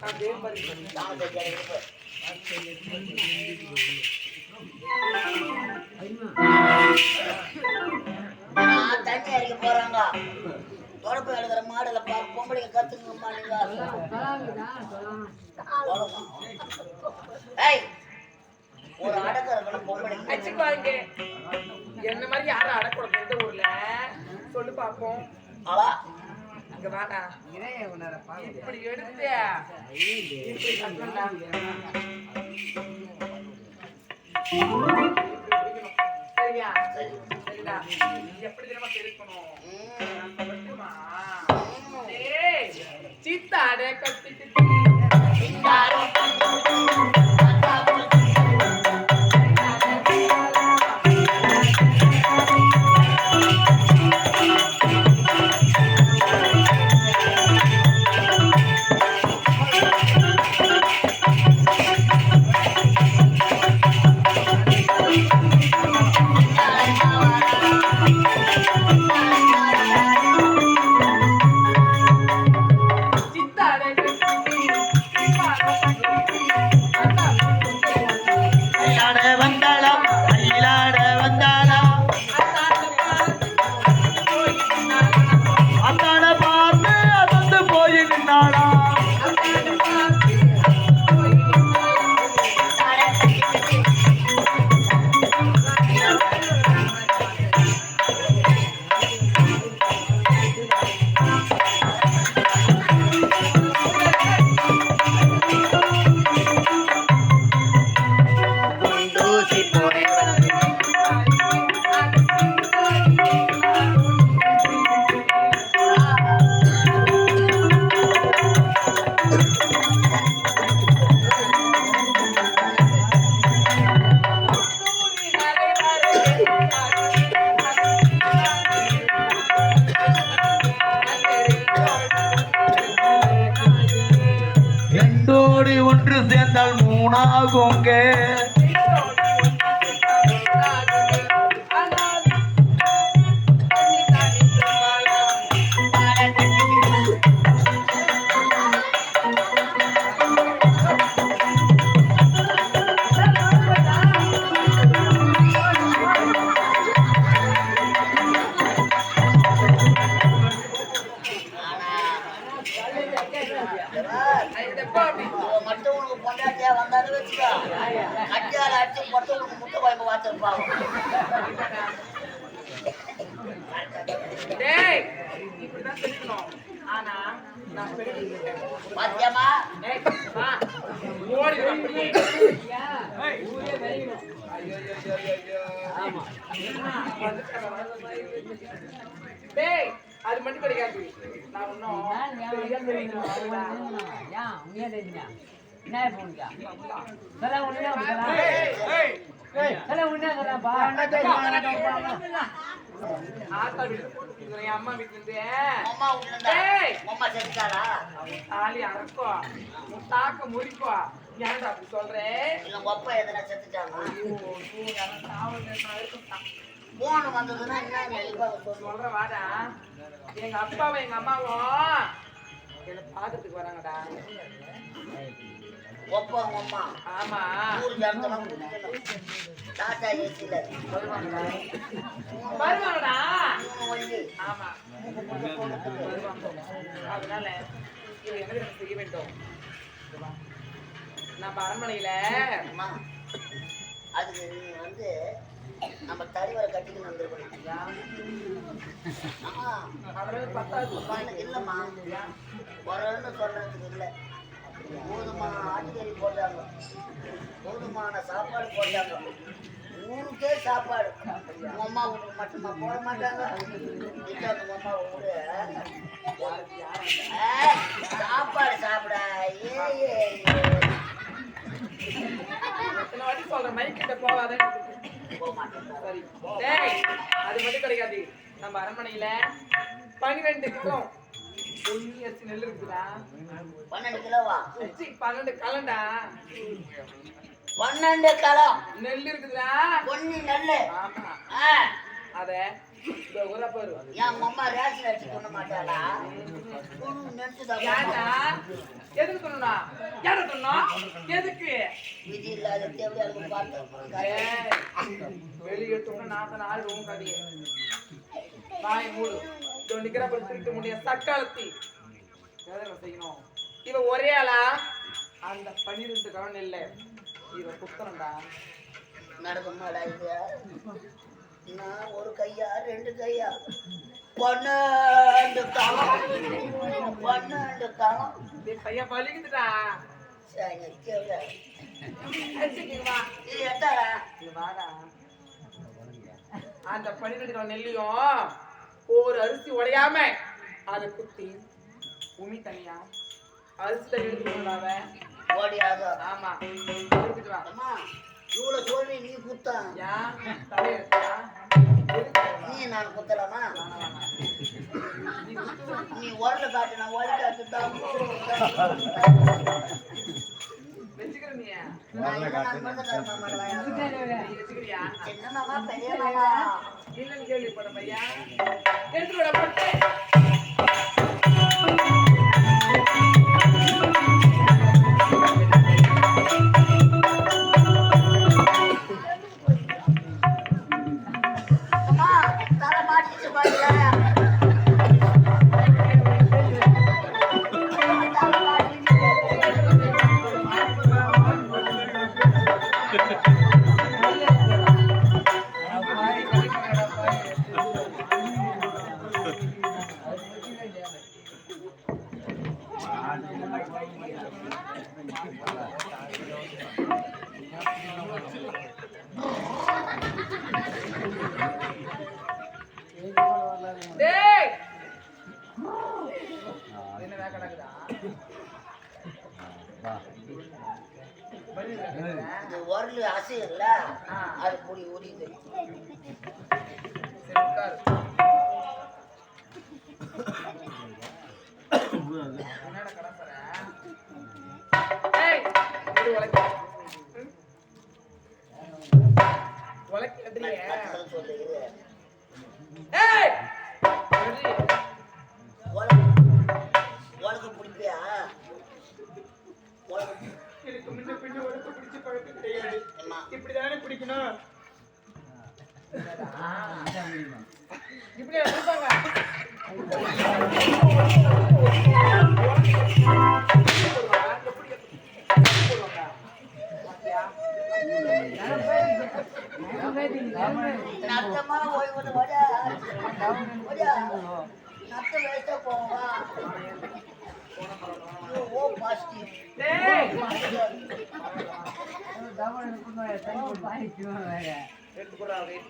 B: நான் தேவ பரிசு
A: தண்ணி அடிக்க போறாங்க. தொடப்பு எழுதுற மாடல பாரு. பொம்பளைங்க கத்துக்கணுமா நீங்க? ஒரு அடக்கம் இருக்கணும் பொம்பளைங்க.
B: வச்சுக்குவாங்க. என்ன மாதிரி யாரும் அடக்கூடாது எந்த ஊர்ல சொல்லு பாப்போம்.
A: அவா
B: இங்க வாடா. இப்படி எடுத்து இப்படி கட்டணும்டா. சரியா? சரிடா. எப்படி தெரியுமா தெரிவிக்கணும்? நான் சொல்லட்டுமா? ஏய், சித்தாடே கட்டிக்கிட்டு சித்தாடே
C: அல்லாட வந்தாளா அல்லாட வந்தாளா அந்தாட பார்த்து அதந்து போய் நின்னாளா குண்டூசி போய் ரெண்டோடி ஒன்று சேர்ந்தால் மூணாகுங்க
A: இவன் மட்டும் உனக்கு பொண்டாட்டியா வந்தாலும் வச்சுக்கோ கட்டியால அடிச்சு மட்டும் உனக்கு முட்டை குழம்பு வாத்திருப்பாங்க.
B: டேய் இப்படிதான் தெரியும். ஆனா நான்
A: பாத்தியமா
B: ஓடி அப்படியே டேய் அது மட்டும் கிடைக்காது. நான் இன்னும் ஆத்தா வீட்டுல என் அம்மா வீட்டுல இருந்து
A: அம்மா விட்டுருந்தா
B: டேய்
A: அம்மா செஞ்சுட்டாளா?
B: தாலி அறக்கும் உன் தாக்க முறிக்கும். ஏன்டா அப்படி சொல்றேன்?
A: இல்ல உங்க அப்பா எதனா செத்துட்டாங்க? போன் வந்ததுன்னா என்ன நெல்லிப்பாக சொல்லு.
B: சொல்ற வாடா, எங்க அப்பாவும் எங்க அம்மாவும் என்ன பாக்கிறதுக்கு வராங்கடா.
A: ஒப்பா உங்க அம்மா
B: ஆமா
A: ஊர் ஜனத்தெல்லாம் குடிக்கணும். டாட்டா ஏசியில
B: வருவாங்கடா.
A: வந்து
B: ஆமா வருவாங்க. அதனால இது என்ன நம்ம செய்ய வேண்டும்? நம்ம அரண்மனையில
A: அம்மா அதுக்கு நீ வந்து நம்ம தலைவரை கட்டிக்கின்னு வந்திருக்கணும். ஆமா
B: அவரது பத்தாவது
A: இல்லம்மா வரன்னு சொல்றதுக்கு இல்லை. போதுமான ஆட்டுக்கறி போட்டாங்க, போதுமான சாப்பாடு போட்டாங்க, ஊருக்கே சாப்பாடு. உங்க அம்மா வீட்டுக்கு மட்டுமா போட மாட்டாங்க. உங்க அம்மா ஊரு சாப்பாடு சாப்பிட
B: எத்தனை வாட்டி சொல்றேன் மைக் கிட்ட போகாத.
A: போக மாட்டேன்.
B: சரி டேய் அது மட்டும் கிடைக்காது. நம்ம அரண்மனையில 12 கிலோ பொன்னி அரிசி நெல் இருக்குதா?
A: 12 கிலோவா?
B: 12 கலண்டா
A: 12 கிலோ
B: நெல் இருக்குதா?
A: பொன்னி நெல்லு.
B: ஆமா
A: ஆ,
B: அத இந்த ஊரா பாரு.
A: என் உங்க அம்மா ரேஷன் அடிச்சு கொண்டு மாட்டாளா? நினைச்சுதான்
B: ஏன்டா எதுக்கு சொன்னா? யார சொன்னா? எதுக்கு?
A: விதி இல்லாத தேவையாளுக்கு பார்த்தேன்.
B: ஏய், வெளியே சொன்னா நான் தான் ஆடுவோம் கதையை. வாய் மூடு. இதோ நிக்கிற போய் திருட்டு முடிய சக்காலத்தி எதை செய்யணும்? இவ ஒரே ஆளா அந்த 12 கவனம் இல்லை. இவ புத்தனண்டா.
A: நடக்குமாடா இது? நான் ஒரு கையா 2 கையா 12 காலம் 12 காலம்
B: பையா பழிக்குதுடா.
A: சரி கேளு.
B: வா
A: இது எட்டாடா?
B: இது வாடா. அந்த 12 கவனம் நெல்லியும் ஒரு அரிசி உடையாம அதை குத்தி உமி தனியா அரிசி தண்ணி எடுத்துக்கொண்டாவ
A: ஓடியாதோ
B: ஆமா எடுத்துட்டு வா
A: அம்மா இவ்வளவு சொல்லி நீ குத்தா
B: ஏன் தலையா
A: நீ நான் குத்தலாமா நீ உரல காட்டு நான் உரல காட்டுதான்
B: வச்சுக்கிற நீ வச்சுக்கிறியா
A: சின்ன மாமா பெரிய மாமா
B: இல்லன்னு கேள்விப்பட பையா எடுத்துட்டு விட போட்டு
A: அம்மா தலை மாட்டிச்சு பாருங்க
B: டேய் என்ன வேக நடக்குதா
A: இது உரல் அசையல்ல அது பொடி உரியுது
B: சரி உட்காரு என்னடா கடப்பற ஏய் இது உலக்க உலக்க கட்டியே
A: சொல்லு
B: ஏய்
A: உலக பிடிப்பியா
D: எனக்கு முன்ன பின்ன உனக்கு பிடிச்ச பழக்கம் கிடையாது இப்படிதானே பிடிக்கணும்
B: இப்படி இருப்பாங்க
A: நத்தமா ஓய்வு நத்த வேஸ்டா போவா ஓ பாசிட்டிவ்
B: எடுத்துக்குறா அப்படியே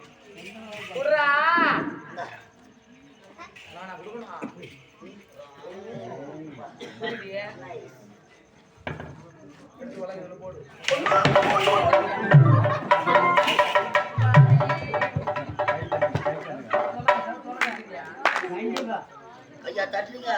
B: குடுறா நான் குடுக்கணும் புரியலையே எடுத்து உலக போடு
A: ஐயா தட்டுங்க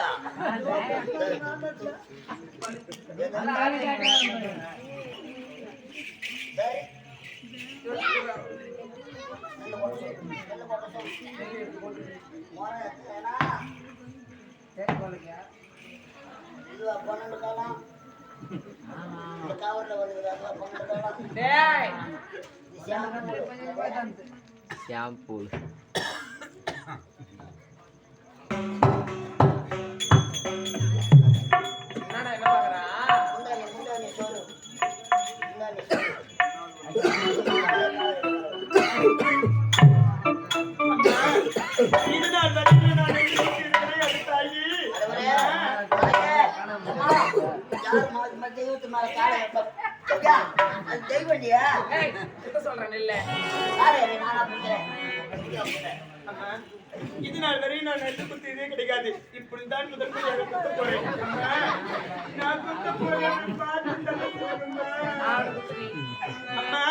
A: இதுவா 12 காலம் இந்த கவர்ல வருது 12 காலம்
B: டேய்
C: ஷாம்பூ
B: என்னடா என்ன பாக்குறா
A: முந்தானி சோறு
D: இதுதான் வழியில் நான் எழுதியிருக்கிறேன் அது தாயி
B: ஏய் என்ன சொல்றேன் இல்ல
D: அம்மா, இது நாள் வரை நான் நெல்லு குத்தியதே கிடைக்காது இப்படிதான் முதல் முறையாக குத்த போறேன் அம்மா, நான் குத்த போறேன் பார்த்து தள்ள போறேம்மா. அம்மா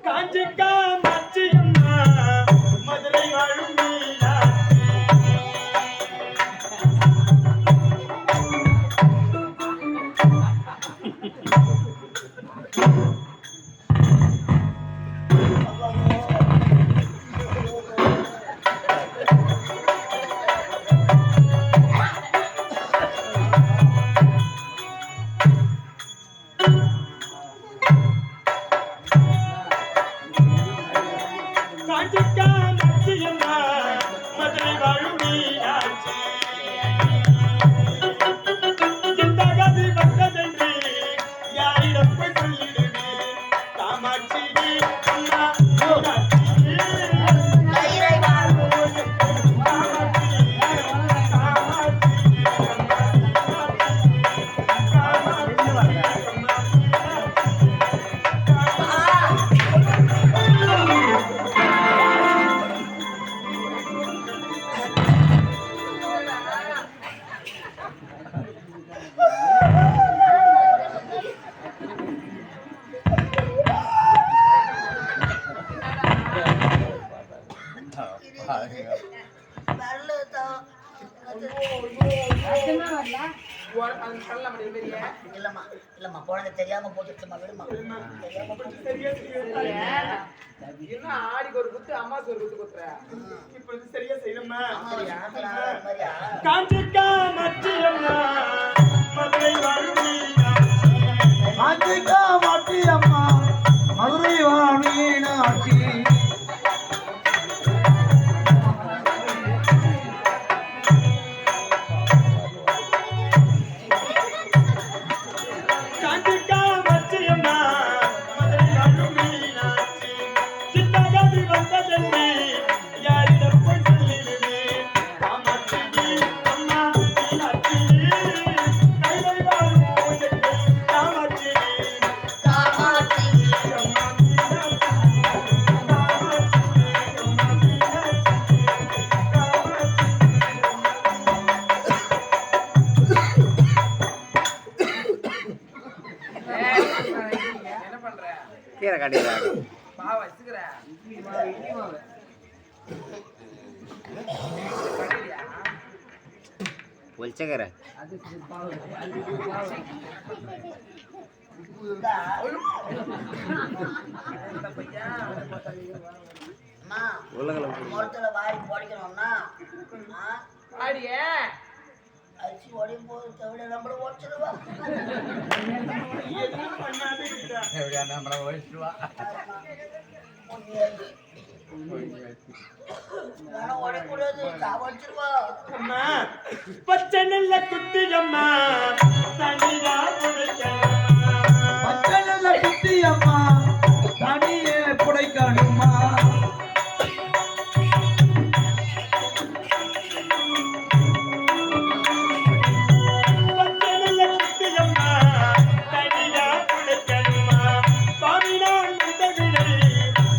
D: காஞ்சிக்கா மச்சியம்மா மதுரை வாழும் மீனா காஞ்சிக்கா மச்சியம்மா மதுரை வாழும் மீனாட்சி இந்த கதி வந்ததென்று
B: சொல்லலாம் முடியல பெரிய
A: இல்லம்மா இல்லம்மா குழந்தை தெரியாம போட்டுச்சுமா விடுமா தெரியாம போட்டு
D: சரியா செய்யறேன்.
B: இன்னும் ஆடிக்கு ஒரு குத்து அம்மாக்கு ஒரு குத்து குத்துற
D: இப்பொழுது சரியா செய்யணுமா?
A: அம்மா வச்சு குத்துறாங்க அது மாதிரியா
D: காஞ்சிக்கா மச்சியம்மா மதுரை வாழும்
C: மாட்டிக்கா மாட்டி அம்மா மதுரை வாணி நாட்டி
D: காஞ்சிக்கா மச்சியம்மா மதுரை வாழும் மீனாட்சி சித்தகதி வந்ததென்று யாரிடம் போய் சொல்லிடுவேன்? காமாட்சி அம்மா மீனாட்சி கைலை வாழும் காமாட்சி
A: காமாட்சி
D: அம்மா மீனாட்சி
B: என்ன பண்ற
E: கீரை கட்டிடுறாங்க
B: பா வச்சுக்கிற
E: ஒழிச்சக்கரை
A: அம்மா
E: உள்ளங்களை
A: முகத்துல வாரி போடிக்கணும்னா
B: ஆடியே
A: அரிசி உடையும் போது தவிர நம்மள ஓடிச்சிடுவா
D: எதுவும் பண்ணாது இருக்கிறா.
E: நம்மளை ஒழிச்சிடுவா
A: உடையக்கூடாது சாவடிச்சிருவா
D: அம்மா பச்சை நெல்ல குட்டியம்மா தனியா புடைக்கணுமா?
C: பச்சை நல்ல குட்டி அம்மா தனியே புடைக்கணுமா
D: பச்சை நெல்ல குட்டியம்மா தனியா புடைக்கணுமா? பாவினான் உதவினை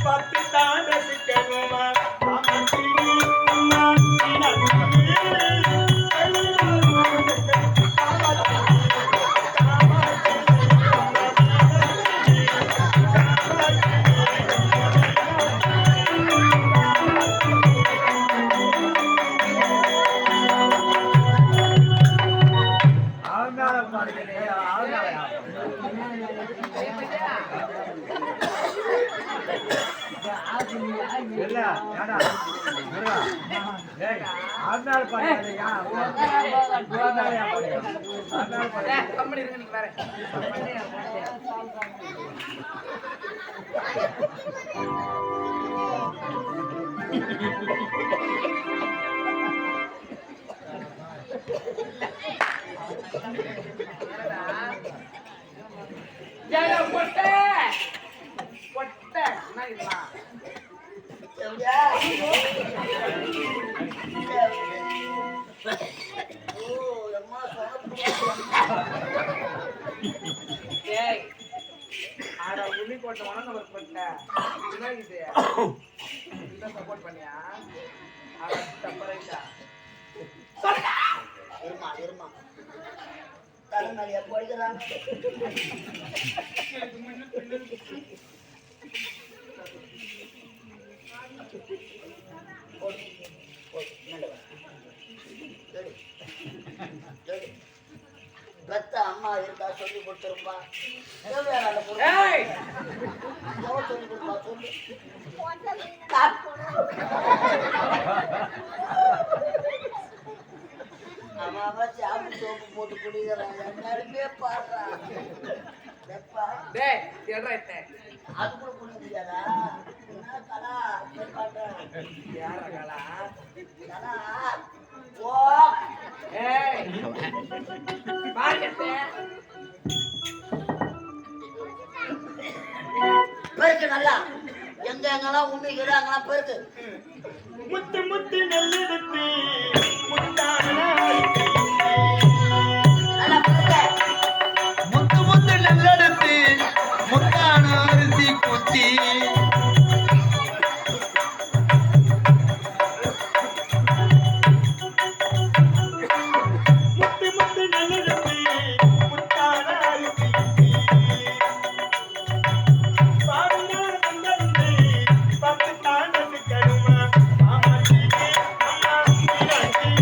D: பார்த்து தான் ரசிக்கணுமா? காமாட்சி அம்மா மீனாட்சி கைலை வாழும் காமாட்சி
B: கம்பெனி இருக்கு நீங்க வேற பொட்டை பொட்டை என்ன இதெல்லாம்
A: எப்படியா ஓ அம்மா
B: ஏய் ஆட உளி போட்ட உனக்கு ஒரு பொட்டை என்ன இது இத சப்போர்ட் பண்ணியா ஆட தப்பரைட்டா
A: இருமா இருமா தலைமையில படிக்கிறாங்க பெத்த அம்மா இருந்தா சொல்லி கொடுத்துருப்பா
B: ஏய்
A: சொல்லி கொடுப்பா சொல்லு அவன் சாப்பு சோப்பு போட்டு குடிக்கிறான் எல்லாருமே பாடுறான்
B: டேய் எட்ரா
A: அது கூட குடிக்க முடியாதா என்ன கலா போய் பாடுறேன்
B: யார கலா
A: கலா ஓ
B: ஏய் பாருங்க
A: பெருக்கு நல்லா எங்க எங்கெல்லாம் உண்மைக்குது அங்கெல்லாம் பெருக்கு
D: முத்து முத்து நெல்லெடுத்து முத்தான
A: நல்லா பெருக்கு
C: முத்து முத்து நெல்லெடுத்து முத்தான அரிசி குத்தி
D: முத்து முத்து நெல்லெடுத்து முத்தான அரிசி பாவினான் வந்ததில்லை பத்து தாண்டது கருமா காமாட்சி அம்மா மீனாட்சி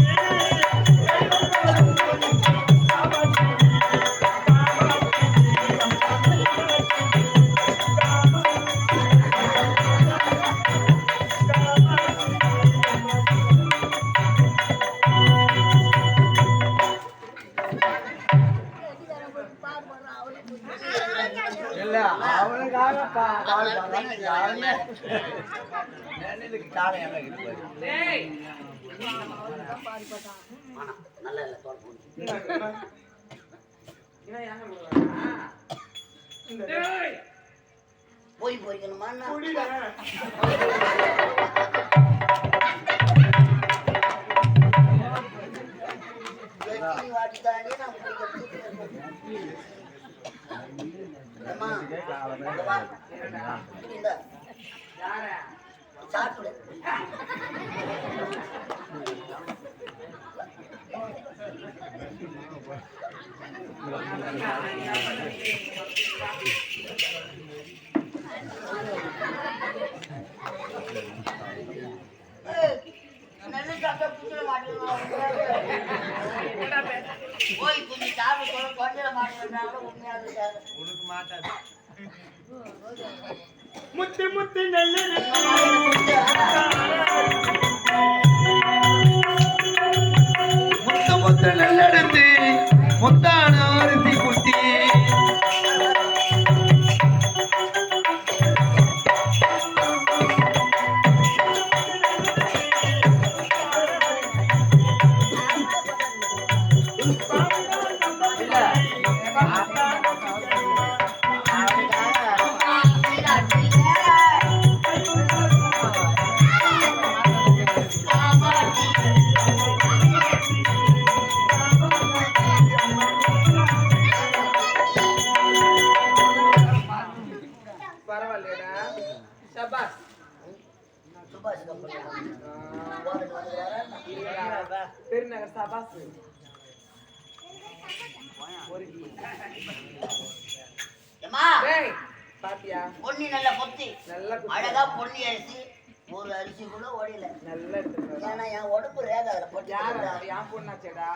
C: இல்ல அவனுக்காக பால் பாடுறாங்க. யாருமே நினைவுக்கு காலம் என்ன இருக்கு?
B: டேய்
A: வேணாம். நல்லா இல்ல தோல் போடு.
B: என்ன யாங்க போறா டேய்
A: போய் போய்க்கணுமா என்ன?
D: குடிடா.
A: எத்தனை வாட்டி தாண்டி நான் குடிக்கிறதுக்கு அம்மா, இங்க வா. இந்தா,
B: யாரா
A: சாப்பிடு. ஏய், நல்ல சாப்பிட்டா புடிச்சிட மாட்டேங்குது. போய் கொஞ்சம் சாப்பிட சொல்ல கொஞ்சிட மாட்டேங்கிறாங்க. உண்மையாக சார்
E: உனக்கு மாட்டாது.
D: முத்து முத்து நல்ல
C: முத்த முத்த நெல்லெடுத்து முத்தான அரிசி குத்தி
B: பரவாயில்லைடா சபாஸ்
A: சுபாஷ் கம்பெனி
B: பெருநகர் சபாஸ்
A: ஏம்மா,
B: டேய் பாத்தியா
A: பொன்னி நல்ல பொத்தி
B: நல்லா
A: அழகா பொன்னி அரிசி ஒரு அரிசி கூட ஓடியல.
B: நல்லா எடுத்துட்டு
A: ஏன்னா என் உடம்பு ரேகை அதில்
B: யார்
A: போட்டு
B: என் பொண்ணாச்சேடா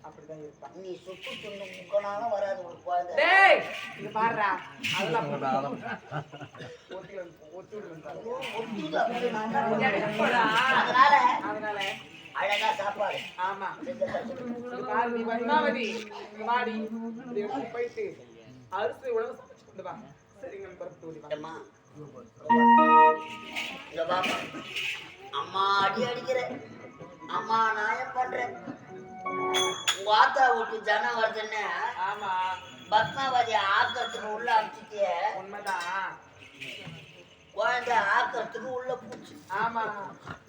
B: அப்படிதான் இருப்பான்
A: நீ சுட்டு துண்ணு முக்கனாலும் வராது ஒரு குழந்தை.
B: டேய் இங்க பாருடா அதெல்லாம் ஒத்தி விடுறாங்க
A: ஒத்துது அப்படி நான் தான் அதனால
B: அதனால
A: அழகா சாப்பாடு
B: ஆமா
A: செஞ்சு தரணும்.
B: இங்க பாரு நீ பத்மாவதி இங்க வாடி இந்த இடத்துக்கு போயிட்டு அரிசி உலக சமைச்சு கொண்டு வா சரிங்க நம்ம பரப்பு ஓடி வா
A: அம்மா, இங்க வாம்மா. அம்மா அடி அடிக்கிற அம்மா நாயம் பண்றேன். உங்க ஆத்தா விட்டு ஜனம் வருதுன்னு
B: ஆமா
A: பத்மாவதி ஆக்கத்துக்கு உள்ள அடிச்சுட்டிய
B: உண்மைதான்
A: குழந்தை ஆக்கத்துக்கு உள்ள பூச்சி.
B: ஆமா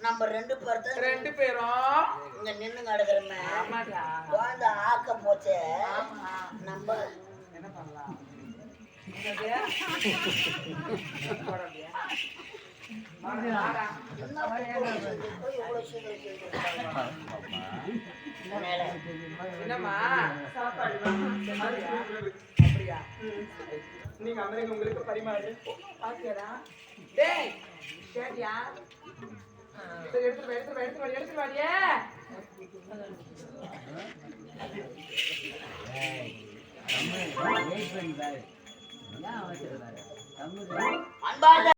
A: நம்ம ரெண்டு பேர் தான்
B: ரெண்டு பேரும்
A: இங்க நின்னு கிடக்குறமே.
B: ஆமாடா
A: குழந்தை ஆக்க போச்சே
B: ஆமா
A: நம்ம
B: என்ன பண்ணலாம் என்னது? போறோம்யா? வாடா.
A: என்ன பண்ணுறது? போய் இவ்வளவு சீக்கிரம் செஞ்சுருக்காங்க. அதனால
B: என்னம்மா
D: சாப்பாடு
B: அப்படியா
D: நீங்க அமெரிக்க உங்களுக்கு பரிமாறு.
B: பாத்தியாடா டேய் கேட்டியா சரி எடுத்துட்டு வாடியே
A: அன்பார்ந்த